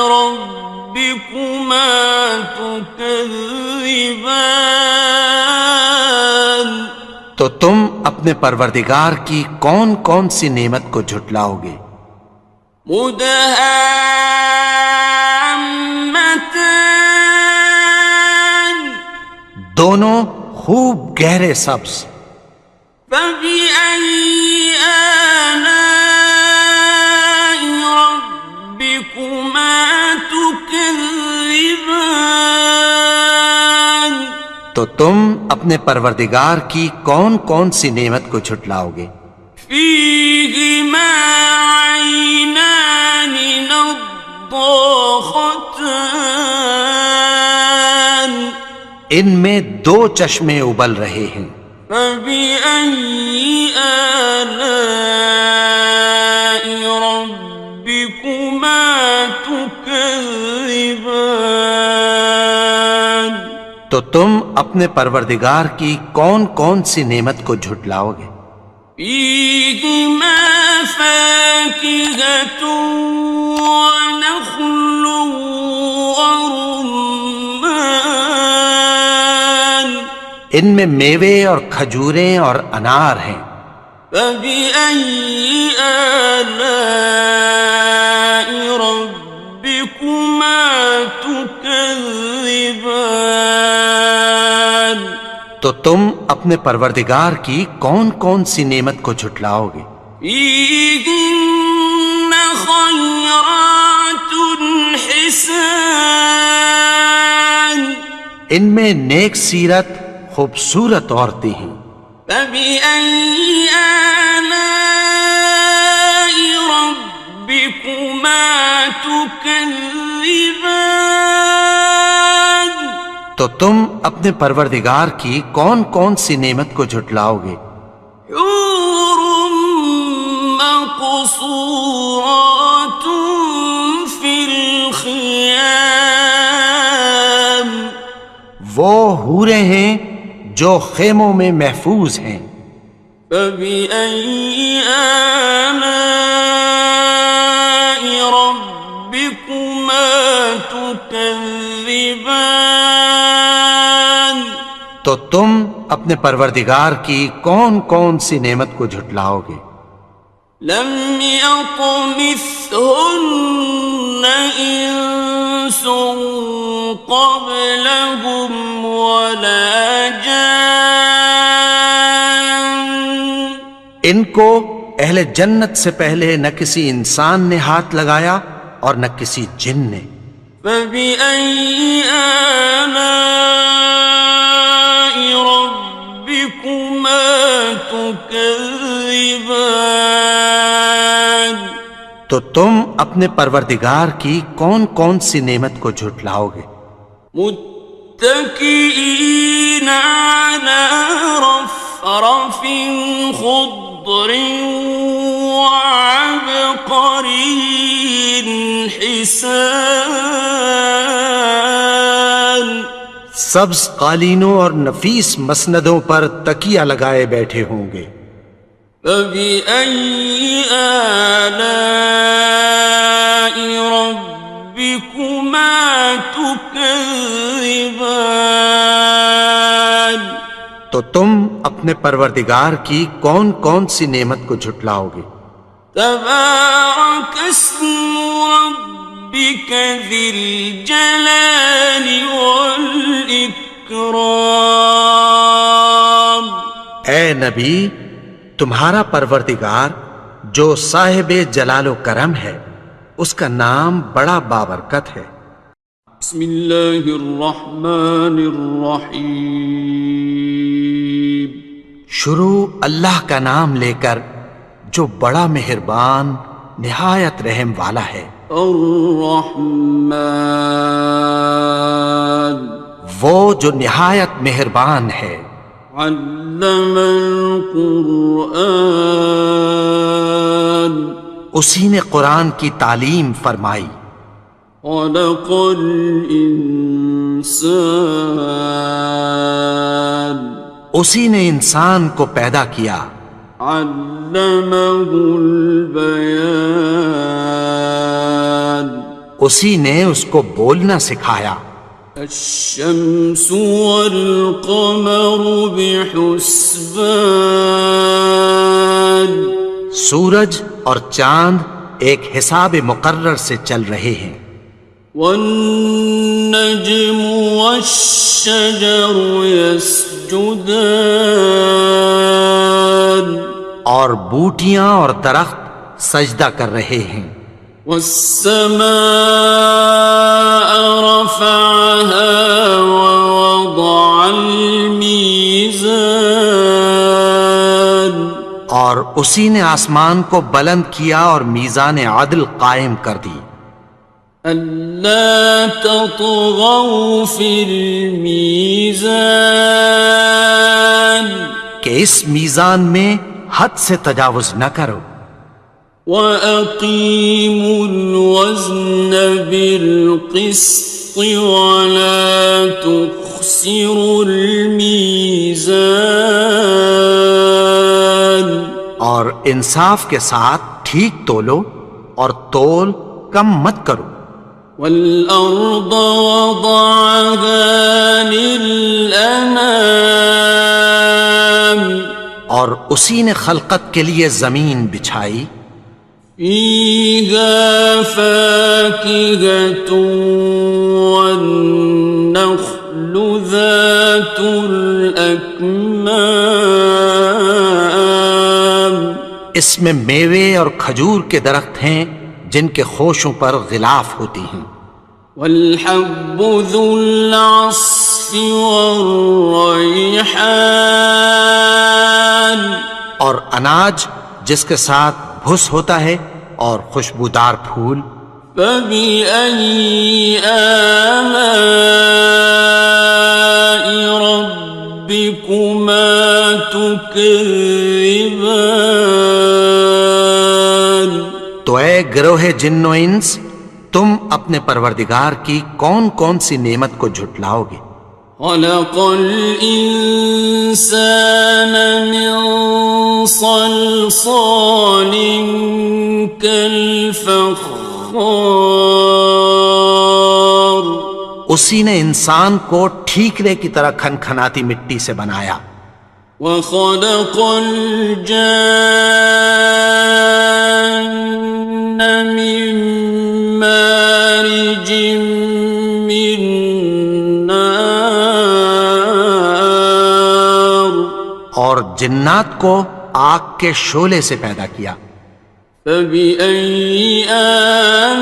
ربكما تكذبان؟ تو تم اپنے پروردگار کی کون کون سی نعمت کو جھٹلاؤ گے؟ مدہامتان، دونوں خوب گہرے سبز۔ فبأي آلاء ربكما تكذبان؟ تو تم اپنے پروردگار کی کون کون سی نعمت کو جھٹلاؤ گے؟ فيهما عينان نضاختان، ان میں دو چشمے ابل رہے ہیں۔ فبأي آلاء ربكما تكذبان؟ تو تم اپنے پروردگار کی کون کون سی نعمت کو جھٹلاؤ گے؟ فيهما فاكهة ونخل ورمان، ان میں میوے اور کھجوریں اور انار ہیں۔ فبأي آلاء ربكما تكذبان؟ تو تم اپنے پروردگار کی کون کون سی نعمت کو جھٹلاؤ گے؟ فيهن خيرات حسان، ان میں نیک سیرت خوبصورت عورتیں ہیں۔ فبأي آلاء ربكما تكذبان؟ تو تم اپنے پروردگار کی کون کون سی نعمت کو جھٹلاؤ گے؟ حور مقصورات في الخيام، وہ حوریں ہیں جو خیموں میں محفوظ ہیں۔ فبأي آلاء ربكما تكذبان؟ تو تم اپنے پروردگار کی کون کون سی نعمت کو جھٹلاؤ گے؟ لم يطمثهن إنس قبلهم ولا جان، ان کو اہل جنت سے پہلے نہ کسی انسان نے ہاتھ لگایا اور نہ کسی جن نے۔ فبأي آلاء ربكما تكذبان؟ تكذبان تو تم اپنے پروردگار کی کون کون سی نعمت کو جھٹلاؤ گے؟ متكئين على رفرف خضر وعبقري حسان سبز قالینوں اور نفیس مسندوں پر تکیہ لگائے بیٹھے ہوں گے۔ فبأي آلاء ربكما تكذبان تو تم اپنے پروردگار کی کون کون سی نعمت کو جھٹلاؤ گے؟ تبارك اسم ربك ذي الجلال والإكرام اے نبی، تمہارا پروردگار جو صاحب جلال و کرم ہے، اس کا نام بڑا بابرکت ہے۔ بسم اللہ الرحمن الرحیم شروع اللہ کا نام لے کر جو بڑا مہربان نہایت رحم والا ہے۔ الرحمن وہ جو نہایت مہربان ہے۔ علم القرآن اسی نے قرآن کی تعلیم فرمائی۔ خلق الانسان اسی نے انسان کو پیدا کیا۔ علمہ البیان اسی نے اس کو بولنا سکھایا۔ الشمس والقمر بحسبان سورج اور چاند ایک حساب مقرر سے چل رہے ہیں۔ والنجم والشجر يسجدان اور بوٹیاں اور درخت سجدہ کر رہے ہیں۔ والسماء رفعها ووضع الميزان اور اسی نے آسمان کو بلند کیا اور میزان عدل قائم کر دی۔ ألا تطغوا في الميزان کہ اس میزان میں حد سے تجاوز نہ کرو۔ وَأَقِيمُوا الْوَزْنَ بِالْقِسْطِ وَلَا تُخْسِرُوا الْمِيزَانَ اور انصاف کے ساتھ ٹھیک تولو اور تول کم مت کرو۔ وَالْأَرْضَ وَضَعَهَا لِلْأَنَامِ اور اسی نے خلقت کے لیے زمین بچھائی۔ فِيهَا فَاكِهَةٌ وَالنَّخْلُ ذَاتُ الْأَكْمَامِ اس میں میوے اور کھجور کے درخت ہیں جن کے خوشوں پر غلاف ہوتی ہیں۔ وَالْحَبُّ ذُو الْعَصْفِ وَالرَّيْحَانِ اور اناج جس کے ساتھ بھس ہوتا ہے اور خوشبودار پھول۔ فَبِأَيِّ آلَاءِ رَبِّكُمَا تُكَذِّبَانِ تو اے گروہ جن و انس، تم اپنے پروردگار کی کون کون سی نعمت کو جھٹلاؤ گے؟ خلق الإنسان من صلصال كالفخار اسی نے انسان کو ٹھیکرے کی طرح کھنکھناتی مٹی سے بنایا۔ وخلق الجان من مارج من نار اور جنات کو آگ کے شعلے سے پیدا کیا۔ فبأي آلاء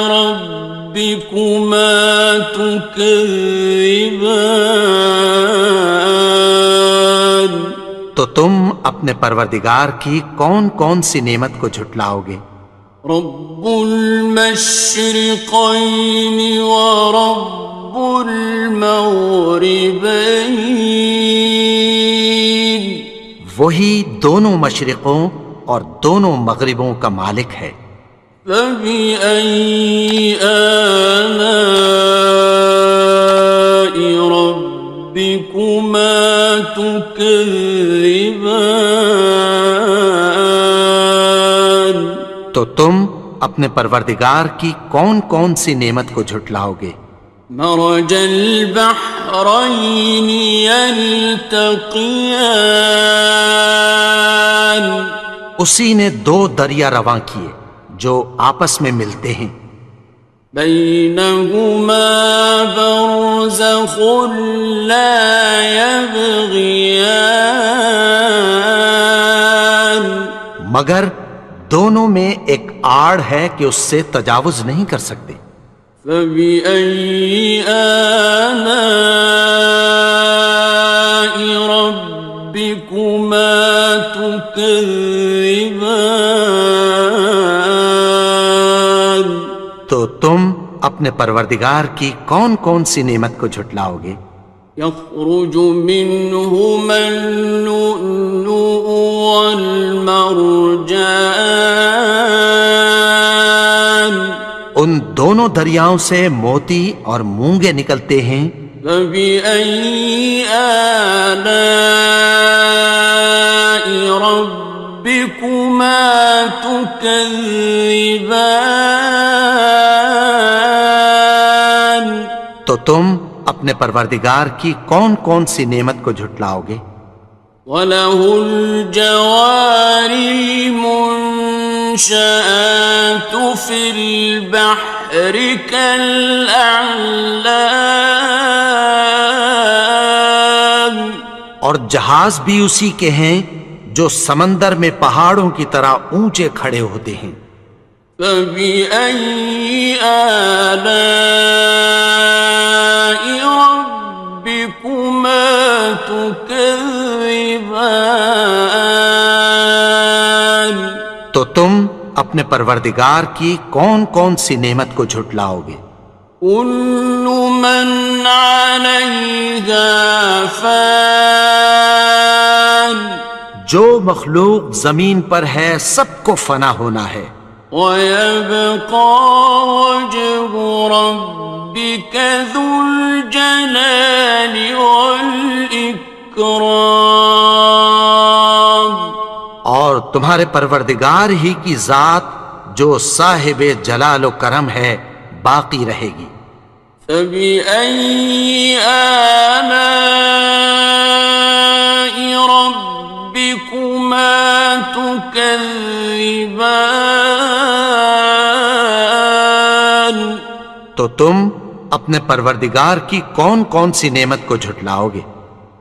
ربكما تكذبان تو تم اپنے پروردگار کی کون کون سی نعمت کو جھٹلاؤ گے؟ رب المشرقين ورب المغربين وہی دونوں مشرقوں اور دونوں مغربوں کا مالک ہے۔ فبأي آلاء ربكما تكذبان تو تم اپنے پروردگار کی کون کون سی نعمت کو جھٹلاؤ گے؟ مرج البحرين يلتقيان اسی نے دو دریا رواں کیے جو آپس میں ملتے ہیں، بينهما برزخ لا يبغيان مگر دونوں میں ایک آڑ ہے کہ اس سے تجاوز نہیں کر سکتے۔ فبأي آلاء ربكما تكذبان تو تم اپنے پروردگار کی کون کون سی نعمت کو جھٹلاؤ گے؟ يخرج منهما اللؤلؤ والمرجان ان دونوں دریاؤں سے موتی اور مونگے نکلتے ہیں۔ فبأي آلاء ربكما تكذبان تو تم اپنے پروردگار کی کون کون سی نعمت کو جھٹلاؤ گے؟ وَلَهُ الْجَوَارِ الْمُنشَآتُ فِي الْبَحْرِ كَالْأَعْلَامِ اور جہاز بھی اسی کے ہیں جو سمندر میں پہاڑوں کی طرح اونچے کھڑے ہوتے ہیں۔ فَبِأَيِّ آلَاءِ رَبِّكُمَا تُكَذِّبَانِ تو تم اپنے پروردگار کی کون کون سی نعمت کو جھٹلاؤ گے؟ كُلُّ مَنْ عَلَيْهَا فَانٍ جو مخلوق زمین پر ہے سب کو فنا ہونا ہے، وَيَبْقَى وَجْهُ رَبِّكَ ذُو الْجَلَالِ وَالْإِكْرَامِ اور تمہارے پروردگار ہی کی ذات جو صاحب جلال و کرم ہے باقی رہے گی۔ فَبِأَيِّ آلَاءِ رَبِّكُمَا تُكَذِّبَانِ تو تم اپنے پروردگار کی کون کون سی نعمت کو جھٹلاؤ گے؟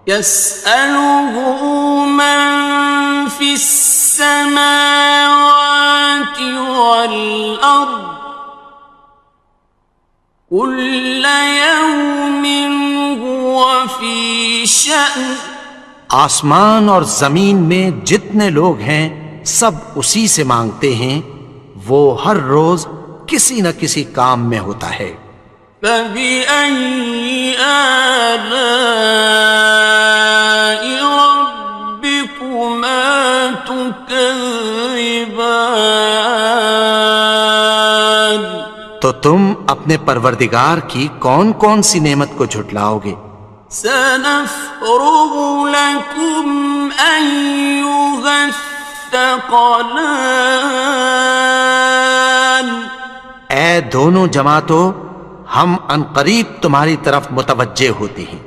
يَسْأَلُهُ مَن فِي السَّمَاوَاتِ وَالْأَرْضِ كُلَّ يَوْمٍ هُوَ فِي شَأْنٍ آسمان اور زمین میں جتنے لوگ ہیں سب اسی سے مانگتے ہیں، وہ ہر روز کسی نہ کسی کام میں ہوتا ہے۔ فَبِأَيِّ آلَاءِ رَبِّكُمَا تُكَذِّبَانِ تو تم اپنے پروردگار کی کون کون سی نعمت کو جھٹلاؤ گے؟ سَنَفْرُغُ لَكُمْ أَيُّهَ الثَّقَلَانِ اے دونوں جماعتوں، ہم عنقریب تمہاری طرف متوجہ ہوتے ہیں۔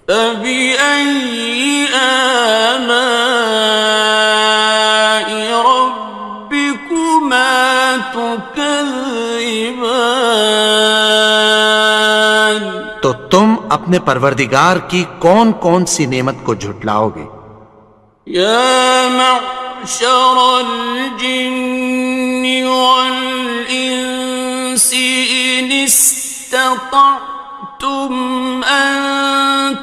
فَبِأَيِّ آلَاءِ رَبِّكُمَا تُكَذِّبَانِ تو تم اپنے پروردگار کی کون کون سی نعمت کو جھٹلاؤ گے؟ يَا مَعْشَرَ الْجِنِّ وَالْإِنسِ إِنِ اسْتَطَعْتُمْ أَن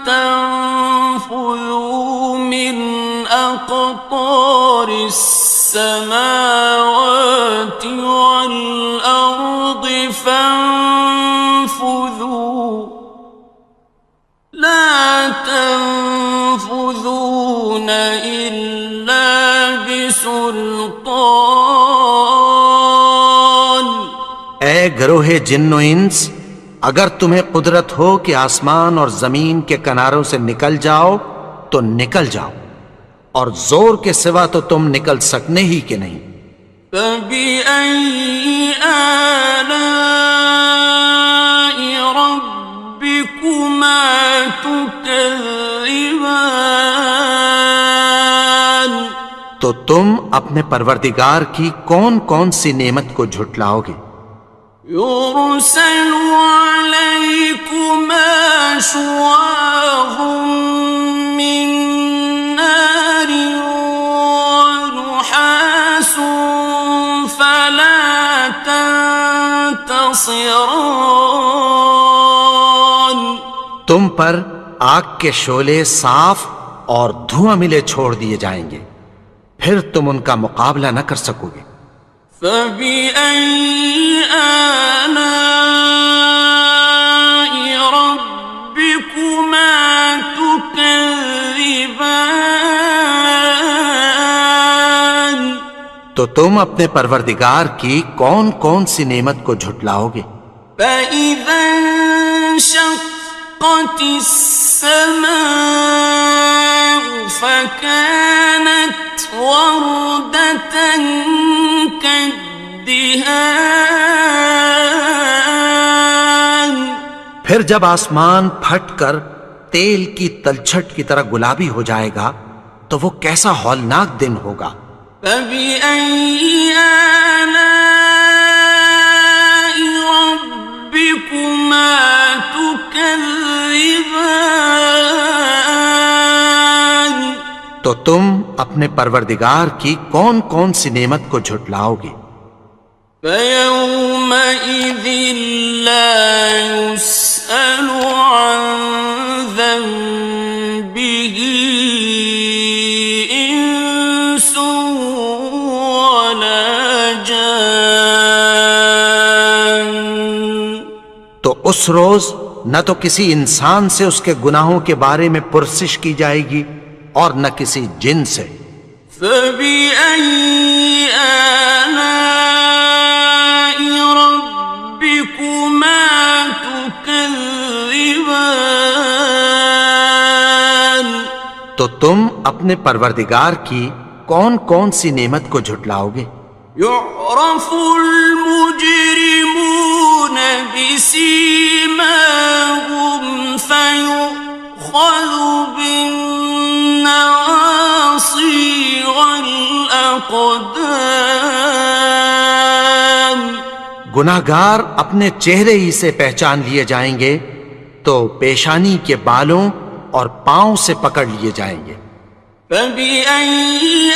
تَنفُذُوا مِنْ أقطار السماوات والأرض فانفذوا لا تنفذون إلا بسلطان. اے گروہ جن و انس، اگر تمہیں قدرت ہو کہ آسمان اور زمین کے کناروں سے نکل جاؤ تو نکل جاؤ، اور زور کے سوا تو تم نکل سکنے ہی کہ نہیں. فبأي آلاء ربكما تكذبان. تو تم اپنے پروردگار کی کون کون سی نعمت کو جھٹلاؤ گے؟ يرسل عليكما شواظ من نار ونحاس فلا تنتصران. تم پر آگ کے شعلے صاف اور دھواں ملے چھوڑ دیے جائیں گے، پھر تم ان کا مقابلہ نہ کر سکو گے. فبأي آلاء ربكما تكذبان. تو تم اپنے پروردگار کی کون کون سی نعمت کو جھٹلاؤ گے؟ فإذا انشقت السماء فكانت وردة كالدهان. پھر جب آسمان پھٹ کر تیل کی تلچھٹ کی طرح گلابی ہو جائے گا تو وہ کیسا ہولناک دن ہوگا. فبأي آلاء ربكما تكذبان. تو تم اپنے پروردگار کی کون کون سی نعمت کو جھٹلاؤ گے؟ فيومئذ لا يسأل عن ذنبه إنس ولا جان. تو اس روز نہ تو کسی انسان سے اس کے گناہوں کے بارے میں پرسش کی جائے گی اور نہ کسی جن سے. فبأي آلاء ربكما تكذبان. تو تم اپنے پروردگار کی کون کون سی نعمت کو جھٹلاؤ گے؟ يعرف المجرمون بسيماهم فيؤخذ بالنواصي والأقدام. گناہگار اپنے چہرے ہی سے پہچان لیے جائیں گے تو پیشانی کے بالوں اور پاؤں سے پکڑ لیے جائیں گے. فبأي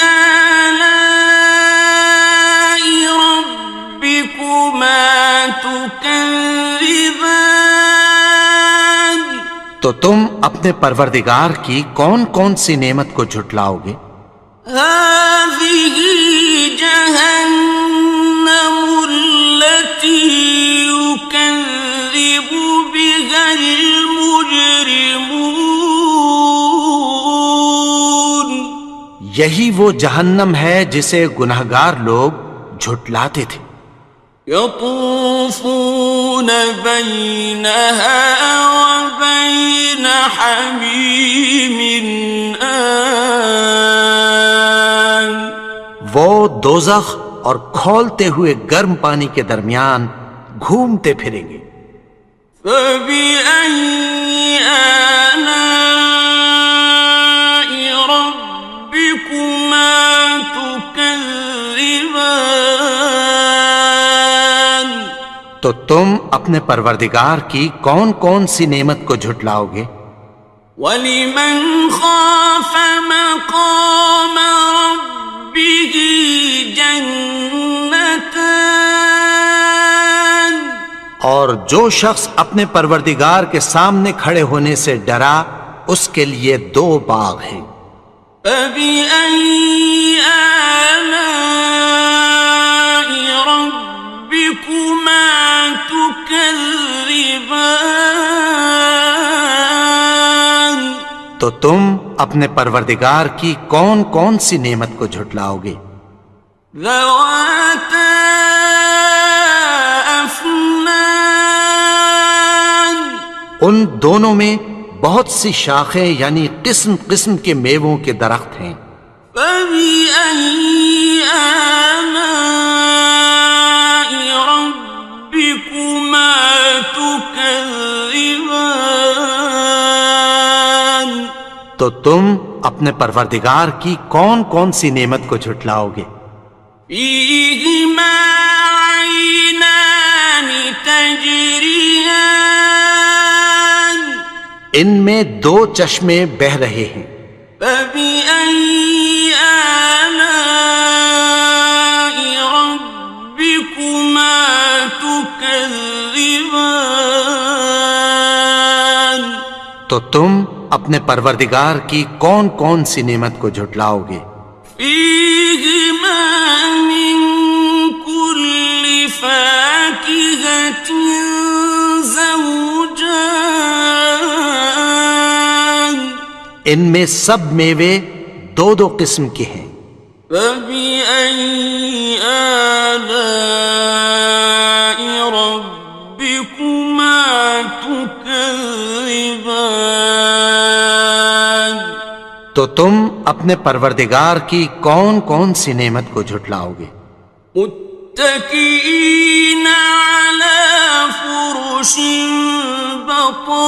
آلاء ربكما تكذبان. تو تم اپنے پروردگار کی کون کون سی نعمت کو جھٹلاؤ گے؟ هذه جهنم التي يكذب بها المجرمون. یہی وہ جہنم ہے جسے گناہگار لوگ جھٹلاتے تھے. يطوفون بينها وبين حميم آن. وہ دوزخ اور کھولتے ہوئے گرم پانی کے درمیان گھومتے پھریں گے. فبأي آلاء ربكما تكذبان. تو تم اپنے پروردگار کی کون کون سی نعمت کو جھٹلاؤ گے؟ وَلِمَنْ خَافَ مَقَامَ رَبِّهِ جَنَّتَانِ. اور جو شخص اپنے پروردگار کے سامنے کھڑے ہونے سے ڈرا اس کے لیے 2 باغ ہیں. فبأي آلاء ربكما تكذبان؟ تو تم اپنے پروردگار کی کون کون سی نعمت کو جھٹلاؤ گے؟ ذواتا افنان، ان دونوں میں بہت سی شاخیں یعنی قسم قسم کے میووں کے درخت ہیں۔ فبأي آلاء ربكما تكذبان؟ تو تم اپنے پروردگار کی کون کون سی نعمت کو جھٹلاؤ گے؟ فيهما عينان تجريان، ان میں دو چشمے بہہ رہے ہیں۔ فبأي آلاء ربكما تكذبان؟ تو تم اپنے پروردگار کی کون کون سی نعمت کو جھٹلاؤ گے؟ فيهما من كل فاكهة زوجان، ان میں سب میوے دو دو قسم کے ہیں۔ فبأي آلاء ربكما تكذبان؟ تو تم اپنے پروردگار کی کون کون سی نعمت کو جھٹلاؤ گے؟ متكئين على فرش بطائنها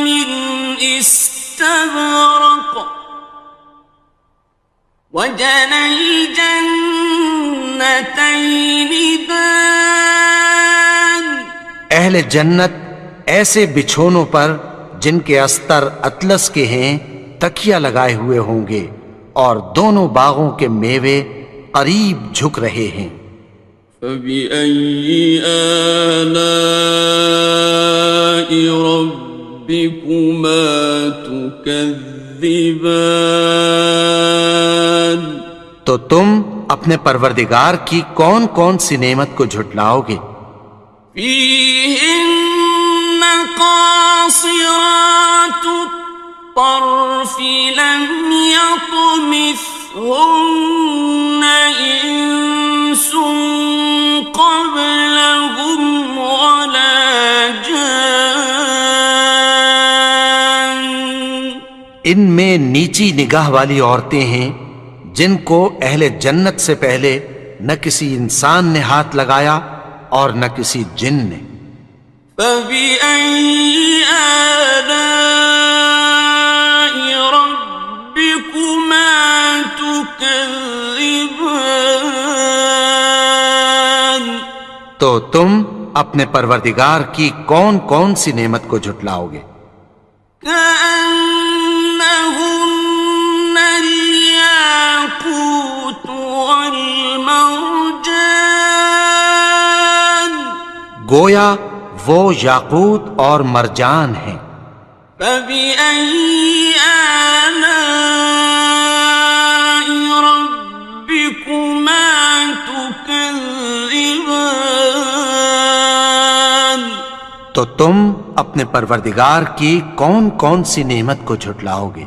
من استبرق، وجنى الجنتين دان، اہل جنت ایسے بچھونوں پر جن کے استر اطلس کے ہیں تکیہ لگائے ہوئے ہوں گے، اور دونوں باغوں کے میوے قریب جھک رہے ہیں۔ فبأي آلاء ربكما تكذبان؟ تو تم اپنے پروردگار کی کون کون سی نعمت کو جھٹلاؤ گے؟ فيهن قاصرات الطرف لم يطمثهن إنس قبلهم ولا جان، ان میں نیچی نگاہ والی عورتیں ہیں جن کو اہل جنت سے پہلے نہ کسی انسان نے ہاتھ لگایا اور نہ کسی جن نے۔ فبأي آلاء ربكما تكذبان؟ تو تم اپنے پروردگار کی کون کون سی نعمت کو جھٹلاؤ گے؟ كأنهن الياقوت والمرجان، گویا وہ یاقوت اور مرجان ہیں۔ فبأي آلاء ربكما تكذبان؟ تو تم اپنے پروردگار کی کون کون سی نعمت کو جھٹلاؤ گے؟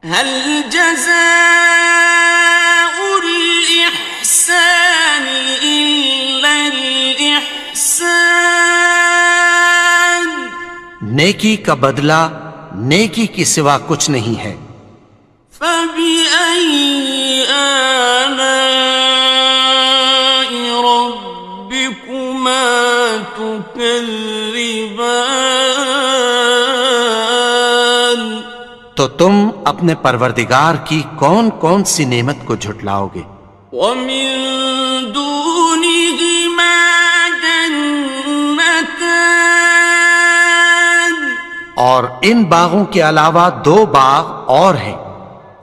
هل جزاء الإحسان إلا الإحسان؟ نیکی کا بدلہ نیکی کی سوا کچھ نہیں ہے۔ فبأي آلاء ربكما تكذبان؟ تو تم اپنے پروردگار کی کون کون سی نعمت کو جھٹلاؤ گے؟ ومن دونهما جنتان، اور ان باغوں کے علاوہ دو باغ اور ہیں۔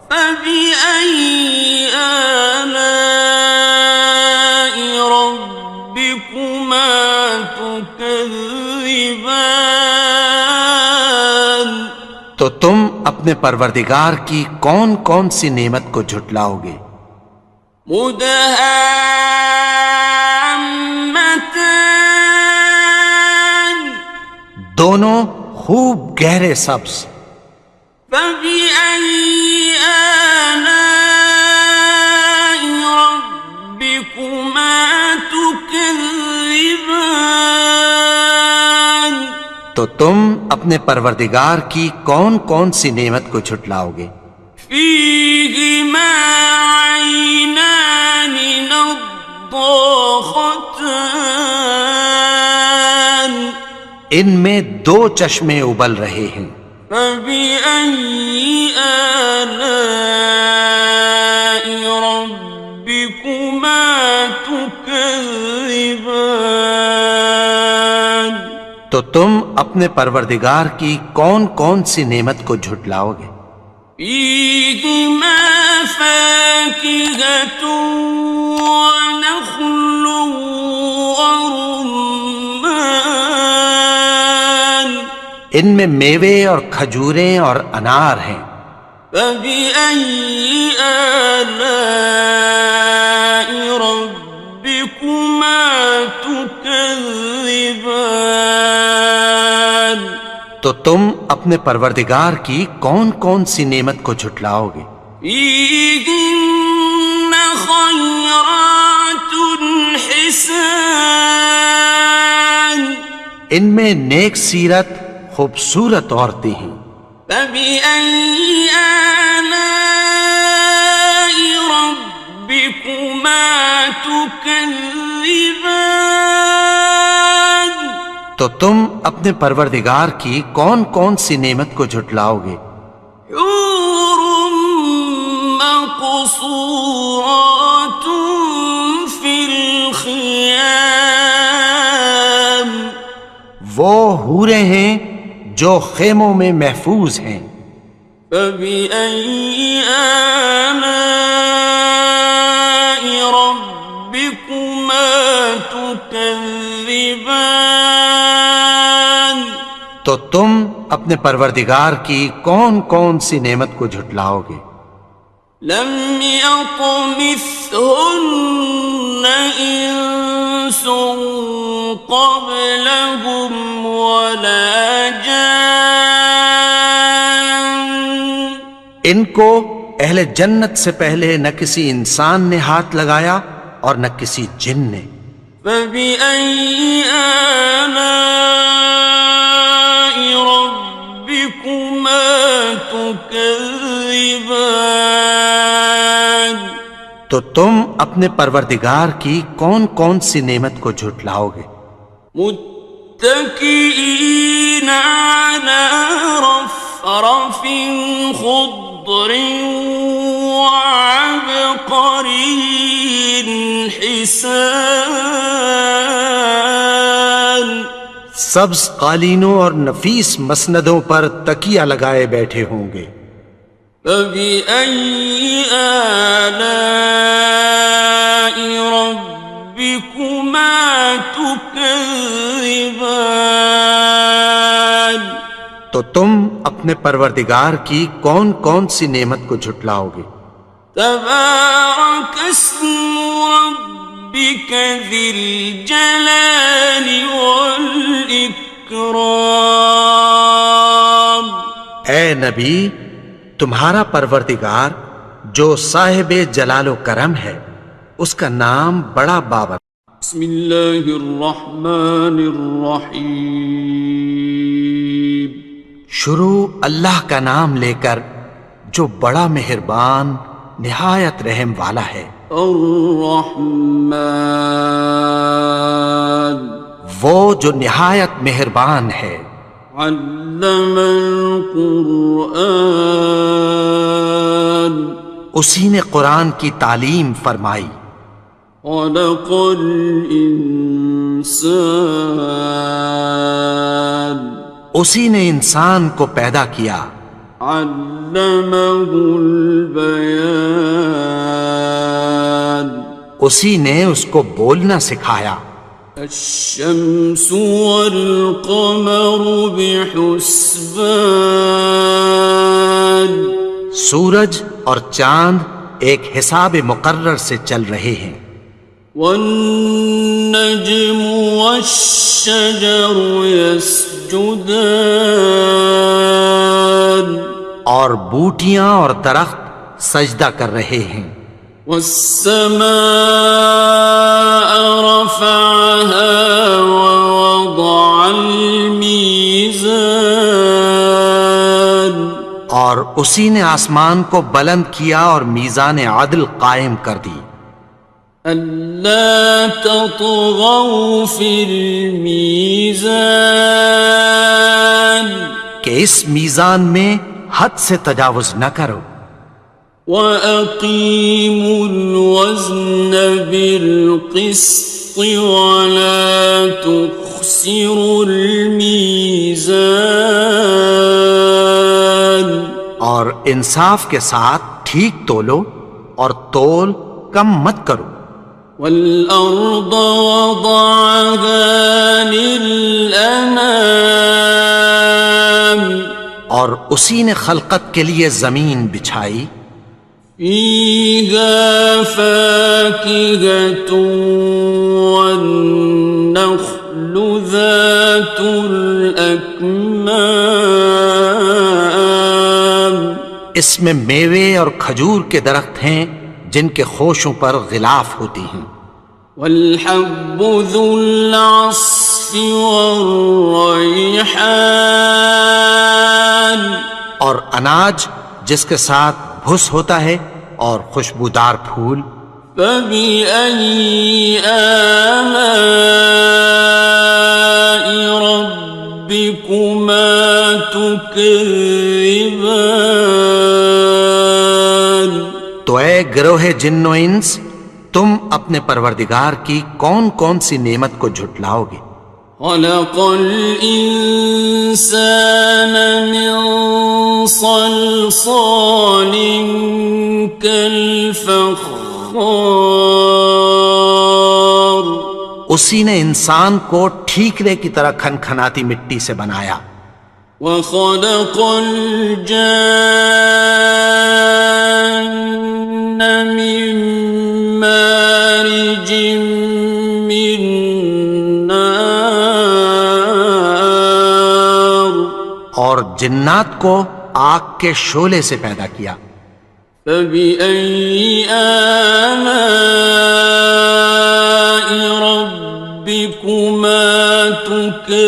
فبأي آلاء ربكما تكذبان؟ تو تم اپنے پروردگار کی کون کون سی نعمت کو جھٹلاؤ گے؟ مدہامتان دونوں خوب گہرے سبز. فبأي آلاء ربكما تكذبان تو تم اپنے پروردگار کی کون کون سی نعمت کو جھٹلاؤ گے؟ فيهما عينان نضاختان ان میں دو چشمے ابل رہے ہیں. فبأي آلاء ربكما تكذبان تو تم اپنے پروردگار کی کون کون سی نعمت کو جھٹلاؤ گے؟ فيهما فاكهة ونخل ورمان ان میں میوے اور کھجوریں اور انار ہیں. فبأي آلاء ربكما تكذبان تو تم اپنے پروردگار کی کون کون سی نعمت کو جھٹلاؤ گے؟ فيهن خيرات حسان ان میں نیک سیرت خوبصورت عورتیں ہیں. فبأي آلاء ربكما تكذبان تو تم اپنے پروردگار کی کون کون سی نعمت کو جھٹلاؤ گے؟ حور مقصورات في الخيام وہ حوریں ہیں جو خیموں میں محفوظ ہیں. فبأي آلاء ربكما تكذبان تو تم اپنے پروردگار کی کون کون سی نعمت کو جھٹلاؤ گے؟ لم يطمثهن إنس قبلهم ولا جان ان کو اہل جنت سے پہلے نہ کسی انسان نے ہاتھ لگایا اور نہ کسی جن نے. فبأي آلاء ربكما تكذبان تو تم اپنے پروردگار کی کون کون سی نعمت کو جھٹلاؤ گے؟ متكئين على رفرف خضر وعبقري حسان سبز قالینوں اور نفیس مسندوں پر تکیہ لگائے بیٹھے ہوں گے. فبأي آلاء ربكما تكذبان تو تم اپنے پروردگار کی کون کون سی نعمت کو جھٹلاؤ گے؟ تبارك اسم ربك ذي الجلال والإكرام اے نبی، تمہارا پروردگار جو صاحب جلال و کرم ہے اس کا نام بڑا بابر. بسم اللہ الرحمن الرحیم شروع اللہ کا نام لے کر جو بڑا مہربان نہایت رحم والا ہے. الرحمن وہ جو نہایت مہربان ہے. علم القرآن اسی نے قرآن کی تعلیم فرمائی. خلق الانسان اسی نے انسان کو پیدا کیا. علمہ البیان اسی نے اس کو بولنا سکھایا. الشمس والقمر بحسبان سورج اور چاند ایک حساب مقرر سے چل رہے ہیں. والنجم والشجر يسجدان اور بوٹیاں اور درخت سجدہ کر رہے ہیں. والسماء رفعها ووضع الميزان اور اسی نے آسمان کو بلند کیا اور میزان عدل قائم کر دی. ألا تطغوا في الميزان کہ اس میزان میں حد سے تجاوز نہ کرو. وَأَقِيمُوا الْوَزْنَ بِالْقِسْطِ وَلَا تُخْسِرُوا الْمِيزَانَ اور انصاف کے ساتھ ٹھیک تولو اور تول کم مت کرو. وَالْأَرْضَ وَضَعَهَا لِلْأَنَامِ اور اسی نے خلقت کے لیے زمین بچھائی. فِيهَا فَاكِهَةٌ وَالنَّخْلُ ذَاتُ الْأَكْمَامِ اس میں میوے اور کھجور کے درخت ہیں جن کے خوشوں پر غلاف ہوتی ہیں. وَالْحَبُّ ذُو الْعَصْفِ وَالرَّيْحَانِ اور اناج جس کے ساتھ بھس ہوتا ہے اور خوشبودار پھول. فَبِأَيِّ آلَاءِ رَبِّكُمَا تُكَذِّبَانِ تو اے گروہ جن و انس تم اپنے پروردگار کی کون کون سی نعمت کو جھٹلاؤ گے. خَلَقَ الْإِنسَانَ مِنْ صَلْصَالٍ كَالْفَخَّارِ اسی نے انسان کو ٹھیکرے کی طرح کھنکھناتی مٹی سے بنایا. وَخَلَقَ الْجَانَّ مِن مَّارِجٍ مِّن نَّارٍ اور جنات کو آگ کے شعلے سے پیدا کیا. فَبِأَيِّ آلَاءِ رَبِّكُمَا تُكَذِّبَانِ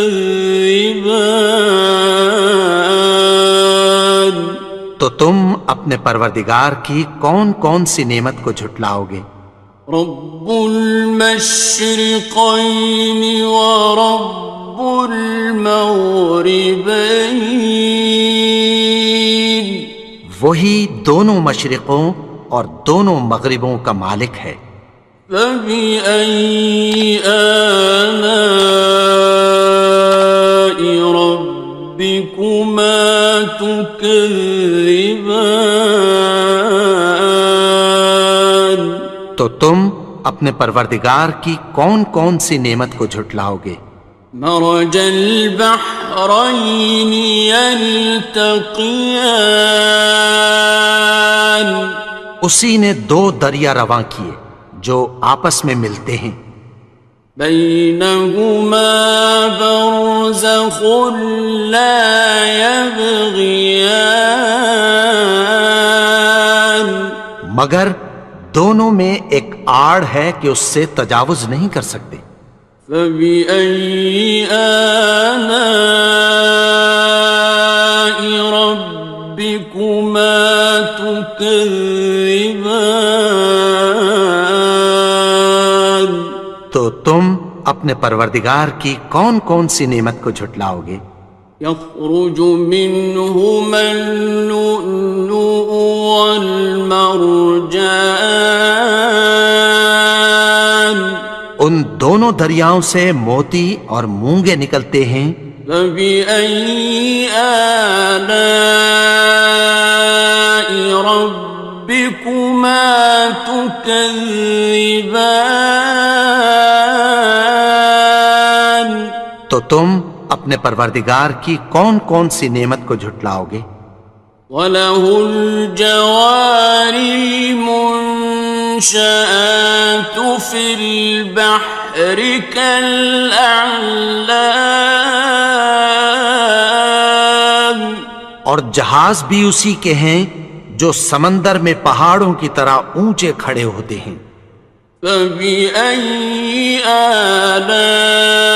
تو تم اپنے پروردگار کی کون کون سی نعمت کو جھٹلاؤ گے. رب المشرقين ورب المغربين وہی دونوں مشرقوں اور دونوں مغربوں کا مالک ہے. فبأي آلاء ربكما تكذبان تو تم اپنے پروردگار کی کون کون سی نعمت کو جھٹلاؤ گے. مرج البحرين يلتقيان اسی نے دو دریا رواں کیے جو آپس میں ملتے ہیں. بينهما برزخ لا يبغيان مگر دونوں میں ایک آڑ ہے کہ اس سے تجاوز نہیں کر سکتے. فبأي آلاء ربكما تكذبان تو تم اپنے پروردگار کی کون کون سی نعمت کو جھٹلاؤ گے. يخرج منهما اللؤلؤ والمرجان ان دونوں دریاؤں سے موتی اور مونگے نکلتے ہیں. فبأي آلاء ربكما تكذبان تم اپنے پروردگار کی کون کون سی نعمت کو جھٹلاؤ گے؟ وَلَهُ الْجَوَارِ الْمُنشَآتُ فِي الْبَحْرِ كَالْأَعْلَامِ، اور جہاز بھی اسی کے ہیں جو سمندر میں پہاڑوں کی طرح اونچے کھڑے ہوتے ہیں۔ فَبِأَيِّ آلَاءِ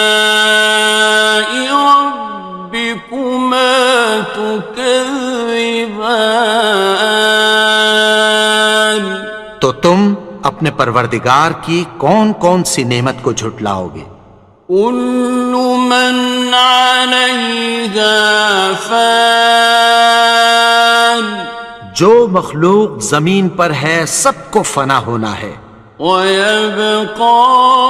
رَبِّكُمَا تُكَذِّبَانِ، تو تم اپنے پروردگار کی کون کون سی نعمت کو جھٹلاؤ گے؟ كُلُّ مَنْ عَلَيْهَا فَانٍ، جو مخلوق زمین پر ہے سب کو فنا ہونا ہے، وَيَبْقَى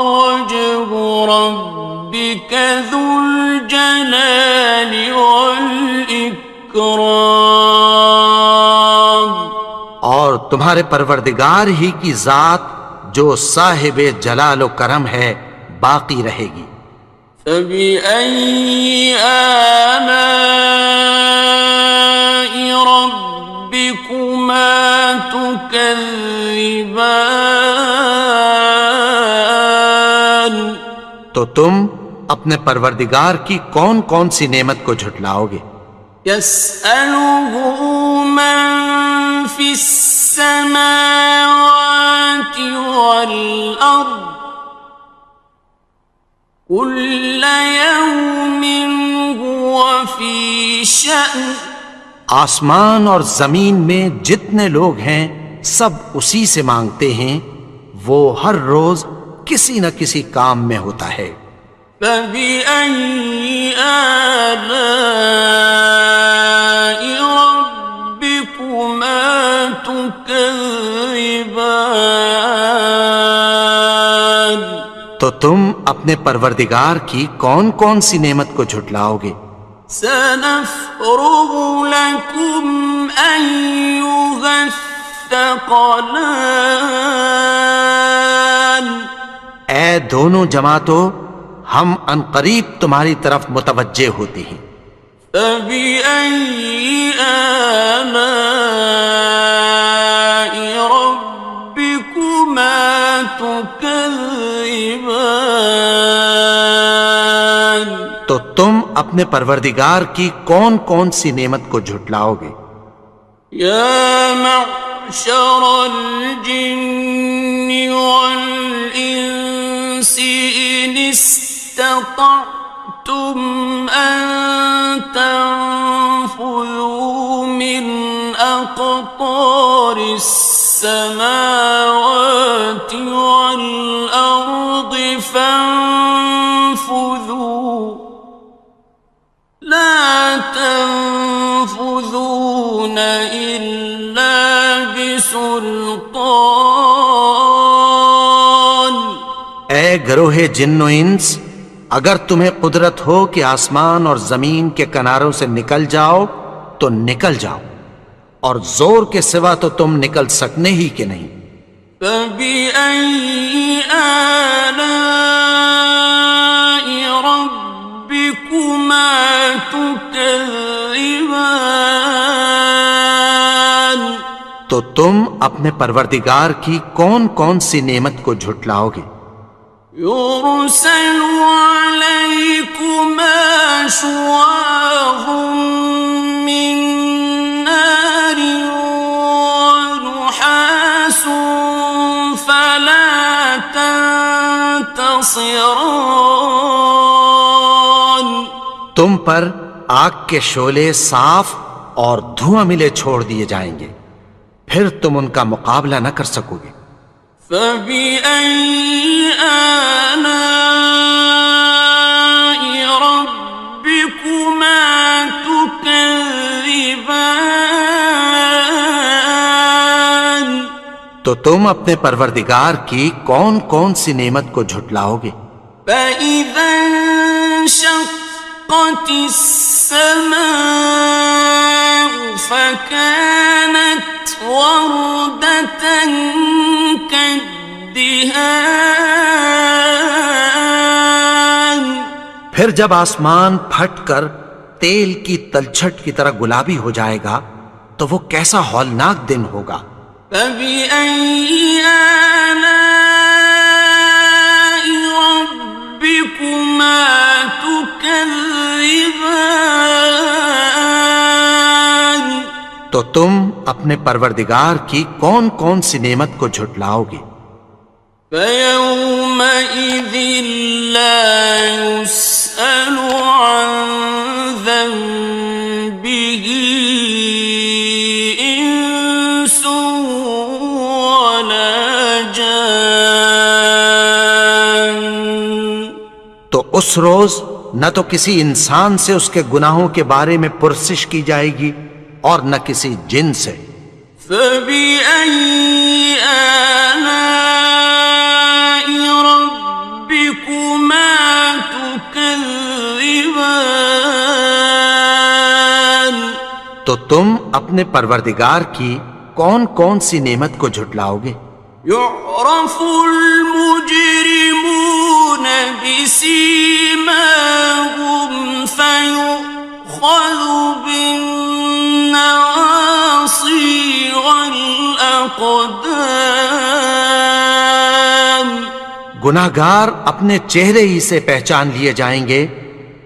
وَجْهُ رَبِّكَ ذُو الْجَلَالِ وَالْإِكْرَامِ، اور تمہارے پروردگار ہی کی ذات جو صاحب جلال و کرم ہے باقی رہے گی۔ فَبِأَيِّ آلَاءِ رَبِّكُمَا تُكَذِّبَانِ، تو تم اپنے پروردگار کی کون کون سی نعمت کو جھٹلاؤ گے؟ يَسْأَلُهُ مَن فِي السَّمَاوَاتِ وَالْأَرْضِ كُلَّ يَوْمٍ هُوَ فِي شَأْنٍ، آسمان اور زمین میں جتنے لوگ ہیں سب اسی سے مانگتے ہیں، وہ ہر روز کسی نہ کسی کام میں ہوتا ہے۔ فَبِأَيِّ آلَاءِ رَبِّكُمَا تُكَذِّبَانِ، تو تم اپنے پروردگار کی کون کون سی نعمت کو جھٹلاؤ گے؟ سَنَفْرُغُ لَكُمْ أَيُّهَ الثَّقَلَانِ، اے دونوں جماعتوں، ہم عنقریب تمہاری طرف متوجہ ہوتے ہیں۔ فَبِأَيِّ آلَاءِ رَبِّكُمَا تُكَذِّبَانِ، تو تم اپنے پروردگار کی کون کون سی نعمت کو جھٹلاؤ گے؟ يَا مَعْشَرَ الْجِنِّ وَالْإِنسِ إِنِ اسْتَطَعْتُمْ أَن تَنفُذُوا مِنْ أَقْطَارِ السَّمَاوَاتِ وَالْأَرْضِ فَانفُذُوا لَا تَنفُذُونَ إِلَّا بِسُلْطَانٍ، اے گروہ جن و انس، اگر تمہیں قدرت ہو کہ آسمان اور زمین کے کناروں سے نکل جاؤ تو نکل جاؤ، اور زور کے سوا تو تم نکل سکنے ہی کہ نہیں۔ فَبِأَيِّ آلَاءِ رَبِّكُمَا تُكَذِّبَانِ، تو تم اپنے پروردگار کی کون کون سی نعمت کو جھٹلاؤ گے؟ يُرْسَلُ عَلَيْكُمَا شُوَاظٌ مِّن نَّارٍ وَنُحَاسٌ فَلَا تَنتَصِرَانِ، تم پر آگ کے شعلے صاف اور دھواں ملے چھوڑ دیے جائیں گے، پھر تم ان کا مقابلہ نہ کر سکو گے۔ فَبِأَيِّ آلَاءِ رَبِّكُمَا تُكَذِّبَانِ، تو تم اپنے پروردگار کی کون کون سی نعمت کو جھٹلاؤ گے؟ فَإِذَا انشَقَّتِ السَّمَاءُ فَكَانَتْ وَرْدَةً كَالدِّهَانِ، پھر جب آسمان پھٹ کر تیل کی تلچھٹ کی طرح گلابی ہو جائے گا تو وہ کیسا ہولناک دن ہوگا۔ فبأي آلاء ربكما تكذبان؟ تو تم اپنے پروردگار کی کون کون سی نعمت کو جھٹلاؤ گے؟ فيومئذ لا يسأل عن ذنبه إنس ولا جان۔ تو اس روز نہ تو کسی انسان سے اس کے گناہوں کے بارے میں پرسش کی جائے گی اور نہ کسی جن سے۔ فبأي آلاء ربكما تكذبان؟ تو تم اپنے پروردگار کی کون کون سی نعمت کو جھٹلاؤ گے؟ يعرف المجرمون بسيماهم فيؤخذ بالنواصي والأقدام۔ گناہگار اپنے چہرے ہی سے پہچان لیے جائیں گے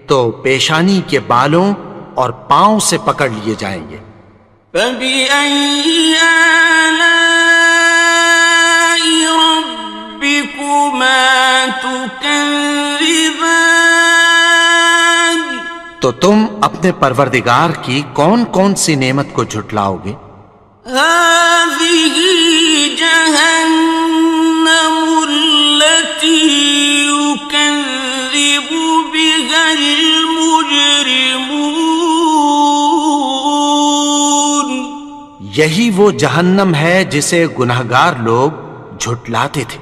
تو پیشانی کے بالوں اور پاؤں سے پکڑ لیے جائیں گے۔ فبأي آلاء ربكما تكذبان؟ تو تم اپنے پروردگار کی کون کون سی نعمت کو جھٹلاؤ گے؟ هذه جهنم التي يكذب بها المجرمون۔ یہی وہ جہنم ہے جسے گناہگار لوگ جھٹلاتے تھے۔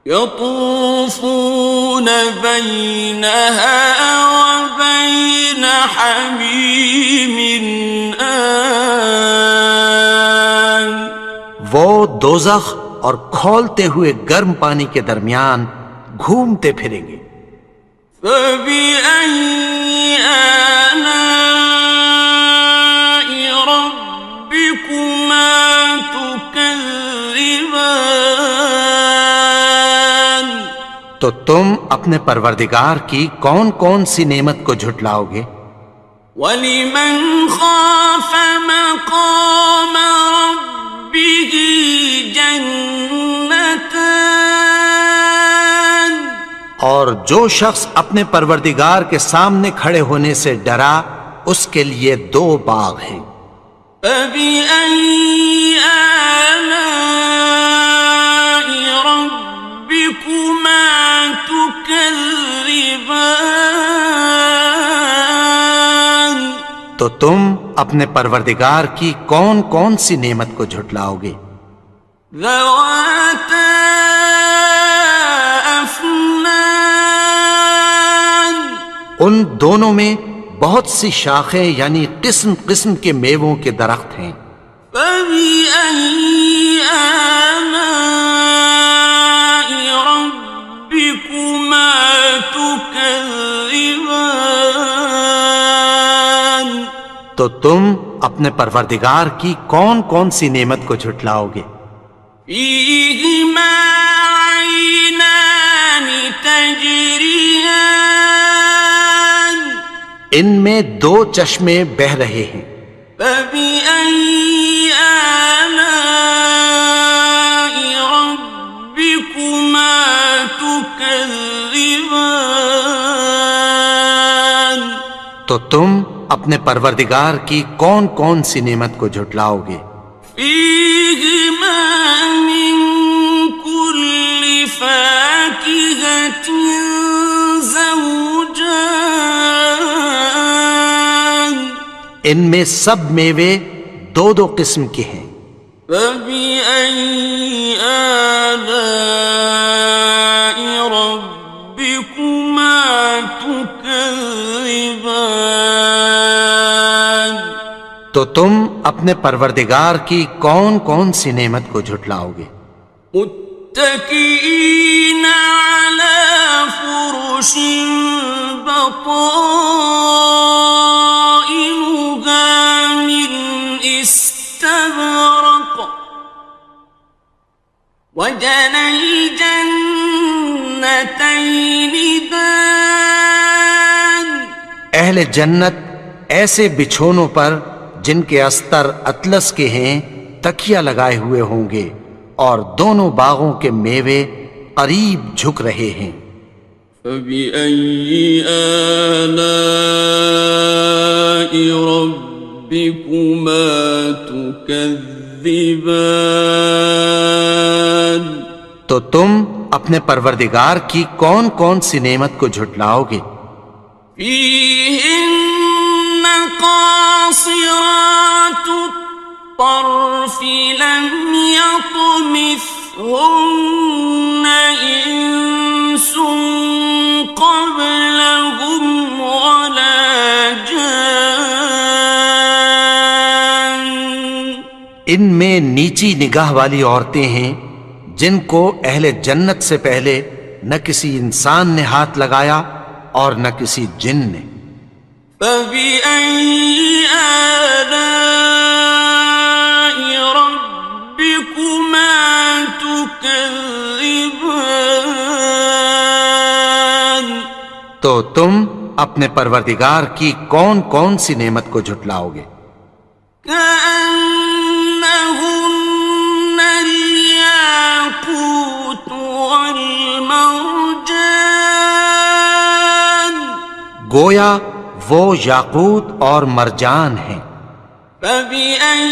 يطوفون بينها وبين حميم آن۔ وہ دوزخ اور کھولتے ہوئے گرم پانی کے درمیان گھومتے پھریں گے۔ فبأي آلاء ربكما تكذبان؟ تو تم اپنے پروردگار کی کون کون سی نعمت کو جھٹلاؤ گے؟ وَلِمَنْ خَافَ مَقَامَ رَبِّهِ جَنَّتَانِ؟ اور جو شخص اپنے پروردگار کے سامنے کھڑے ہونے سے ڈرا اس کے لیے دو باغ ہیں۔ فَبِأَيِّ آلَاءِ رَبِّكُمَا تُكَذِّبَانِ؟ تو تم اپنے پروردگار کی کون کون سی نعمت کو جھٹلاؤ گے؟ ذَوَاتَا أَفْنَانٍ؟ ان دونوں میں بہت سی شاخیں یعنی قسم قسم کے میووں کے درخت ہیں۔ فَبِأَيِّ آلَاءِ رَبِّكُمَا تُكَذِّبَانِ؟ تو تم اپنے پروردگار کی کون کون سی نعمت کو جھٹلاؤ گے؟ فِيهِمَا عَيْنَانِ تَجْرِيَانِ؟ ان میں دو چشمے بہہ رہے ہیں۔ فَبِأَيِّ آلَاءِ رَبِّكُمَا تُكَذِّبَانِ؟ تو تم اپنے پروردگار کی کون کون سی نعمت کو جھٹلاؤ گے؟ فِيهِمَا مِن كُلِّ فَاكِهَةٍ زَوْجَانِ؟ ان میں سب میوے دو دو قسم کے ہیں۔ فَبِأَيِّ آلَاءِ رَبِّكُمَا تُكَذِّبَانِ؟ تو تم اپنے پروردگار کی کون کون سی نعمت کو جھٹلاؤ گے؟ متكئين على فرش وجنى الجنتين دان اہل جنت ایسے بچھونوں پر جن کے استر اطلس کے ہیں تکیہ لگائے ہوئے ہوں گے، اور دونوں باغوں کے میوے قریب جھک رہے ہیں۔ فبأي آلاء ربكما تكذبان تو تم اپنے پروردگار کی کون کون سی نعمت کو جھٹلاؤ گے؟ فيهن قاصرات الطرف لم يطمثهن إنس قبلهم ولا جان ان میں نیچی نگاہ والی عورتیں ہیں جن کو اہل جنت سے پہلے نہ کسی انسان نے ہاتھ لگایا اور نہ کسی جن نے۔ فبأي آلاء ربكما تكذبان تو تم اپنے پروردگار کی کون کون سی نعمت کو جھٹلاؤ گے؟ كأنهن الياقوت والمرجان گویا وہ یاقوت اور مرجان ہیں۔ فبأي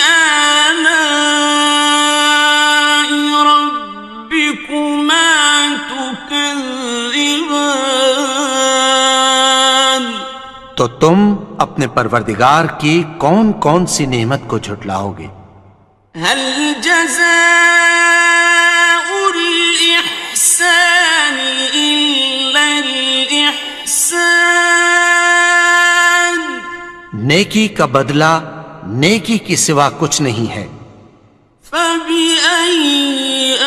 آلاء ربكما تكذبان تو تم اپنے پروردگار کی کون کون سی نعمت کو جھٹلاؤ گے؟ هل جزاء الإحسان إلا الإحسان نیکی کا بدلہ نیکی کی سوا کچھ نہیں ہے۔ فبأي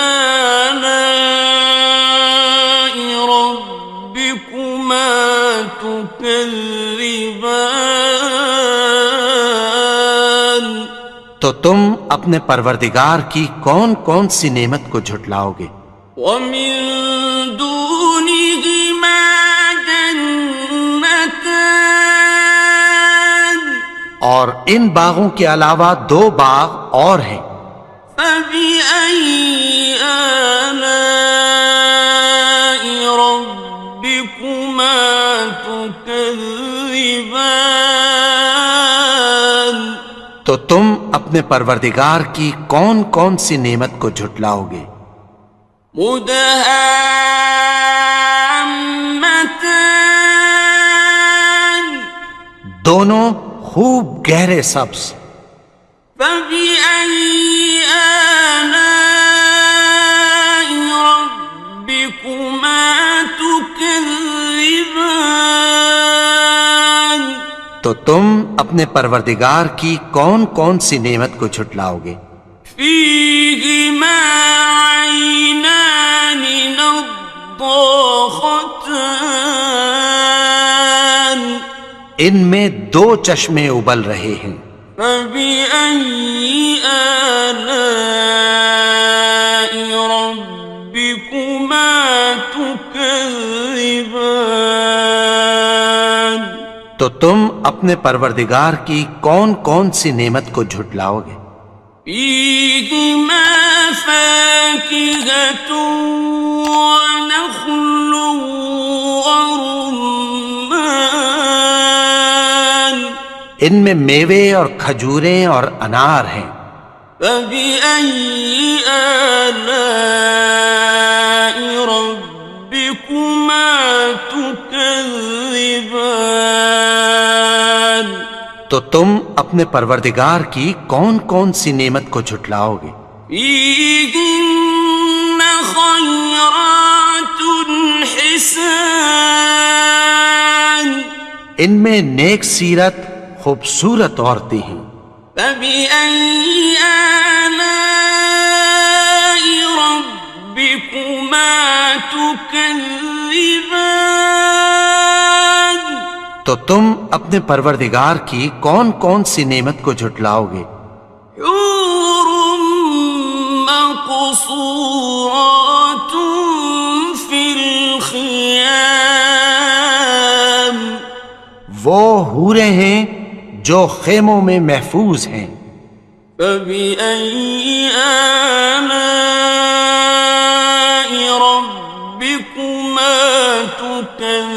آلاء ربكما تكذبان تو تم اپنے پروردگار کی کون کون سی نعمت کو جھٹلاؤ گے؟ ومن دونهما جنتان اور ان باغوں کے علاوہ دو باغ اور ہیں۔ فبأي آلاء ربكما تكذبان تو تم اپنے پروردگار کی کون کون سی نعمت کو جھٹلاؤ گے؟ مدهامتان دونوں خوب گہرے سبز۔ فبأي آلاء ربكما تكذبان تو تم اپنے پروردگار کی کون کون سی نعمت کو جھٹلاؤ گے؟ فيهما عينان نضاختان ان میں دو چشمے ابل رہے ہیں۔ فبأي آلاء ربكما تكذبان تو تم اپنے پروردگار کی کون کون سی نعمت کو جھٹلاؤ گے؟ فيهما فاكهة ونخل ورمان ان میں میوے اور کھجوریں اور انار ہیں۔ فبأي آلاء ربكما تكذبان تو تم اپنے پروردگار کی کون کون سی نعمت کو جھٹلاؤ گے؟ فيهن خيرات حسان ان میں نیک سیرت خوبصورت عورتیں ہیں۔ فبأي آلاء ربكما تكذبان تو تم اپنے پروردگار کی کون کون سی نعمت کو جھٹلاؤ گے؟ حور مقصورات مقصورات في الخيام وہ حوریں ہیں جو خیموں میں محفوظ ہیں. فبأي آلاء ربكما تكذبان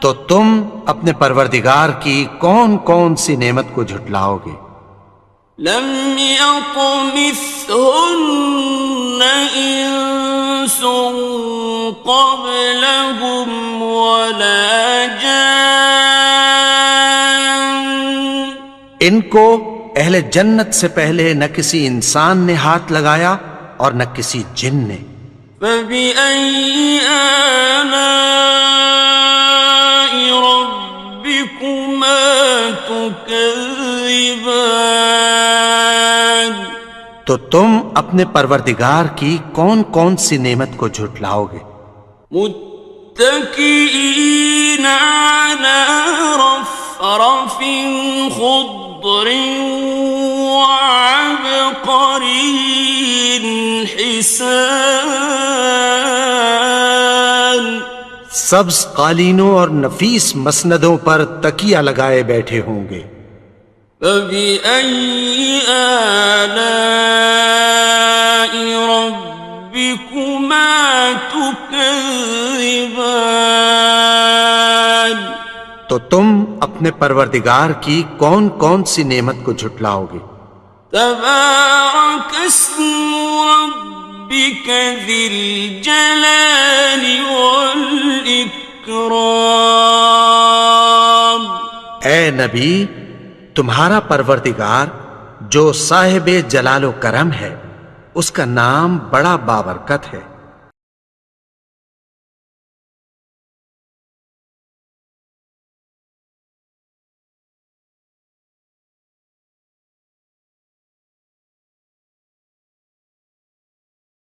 تو تم اپنے پروردگار کی کون کون سی نعمت کو جھٹلاؤ گے؟ لم يطمثهن إنس قبلهم ولا جان ان کو اہل جنت سے پہلے نہ کسی انسان نے ہاتھ لگایا اور نہ کسی جن نے. فبأي آلاء ربكما تكذبان تو تم اپنے پروردگار کی کون کون سی نعمت کو جھٹلاؤ گے؟ متكئين على رفرف خضر وعبقري حسان سبز قالینوں اور نفیس مسندوں پر تکیہ لگائے بیٹھے ہوں گے. فبأي آلاء ربكما تكذبان تو تم اپنے پروردگار کی کون کون سی نعمت کو جھٹلاؤ گے؟ تبارك اسم ربك ذي الجلال والإكرام اے نبی، تمہارا پروردگار جو صاحب جلال و کرم ہے، اس کا نام بڑا بابرکت ہے.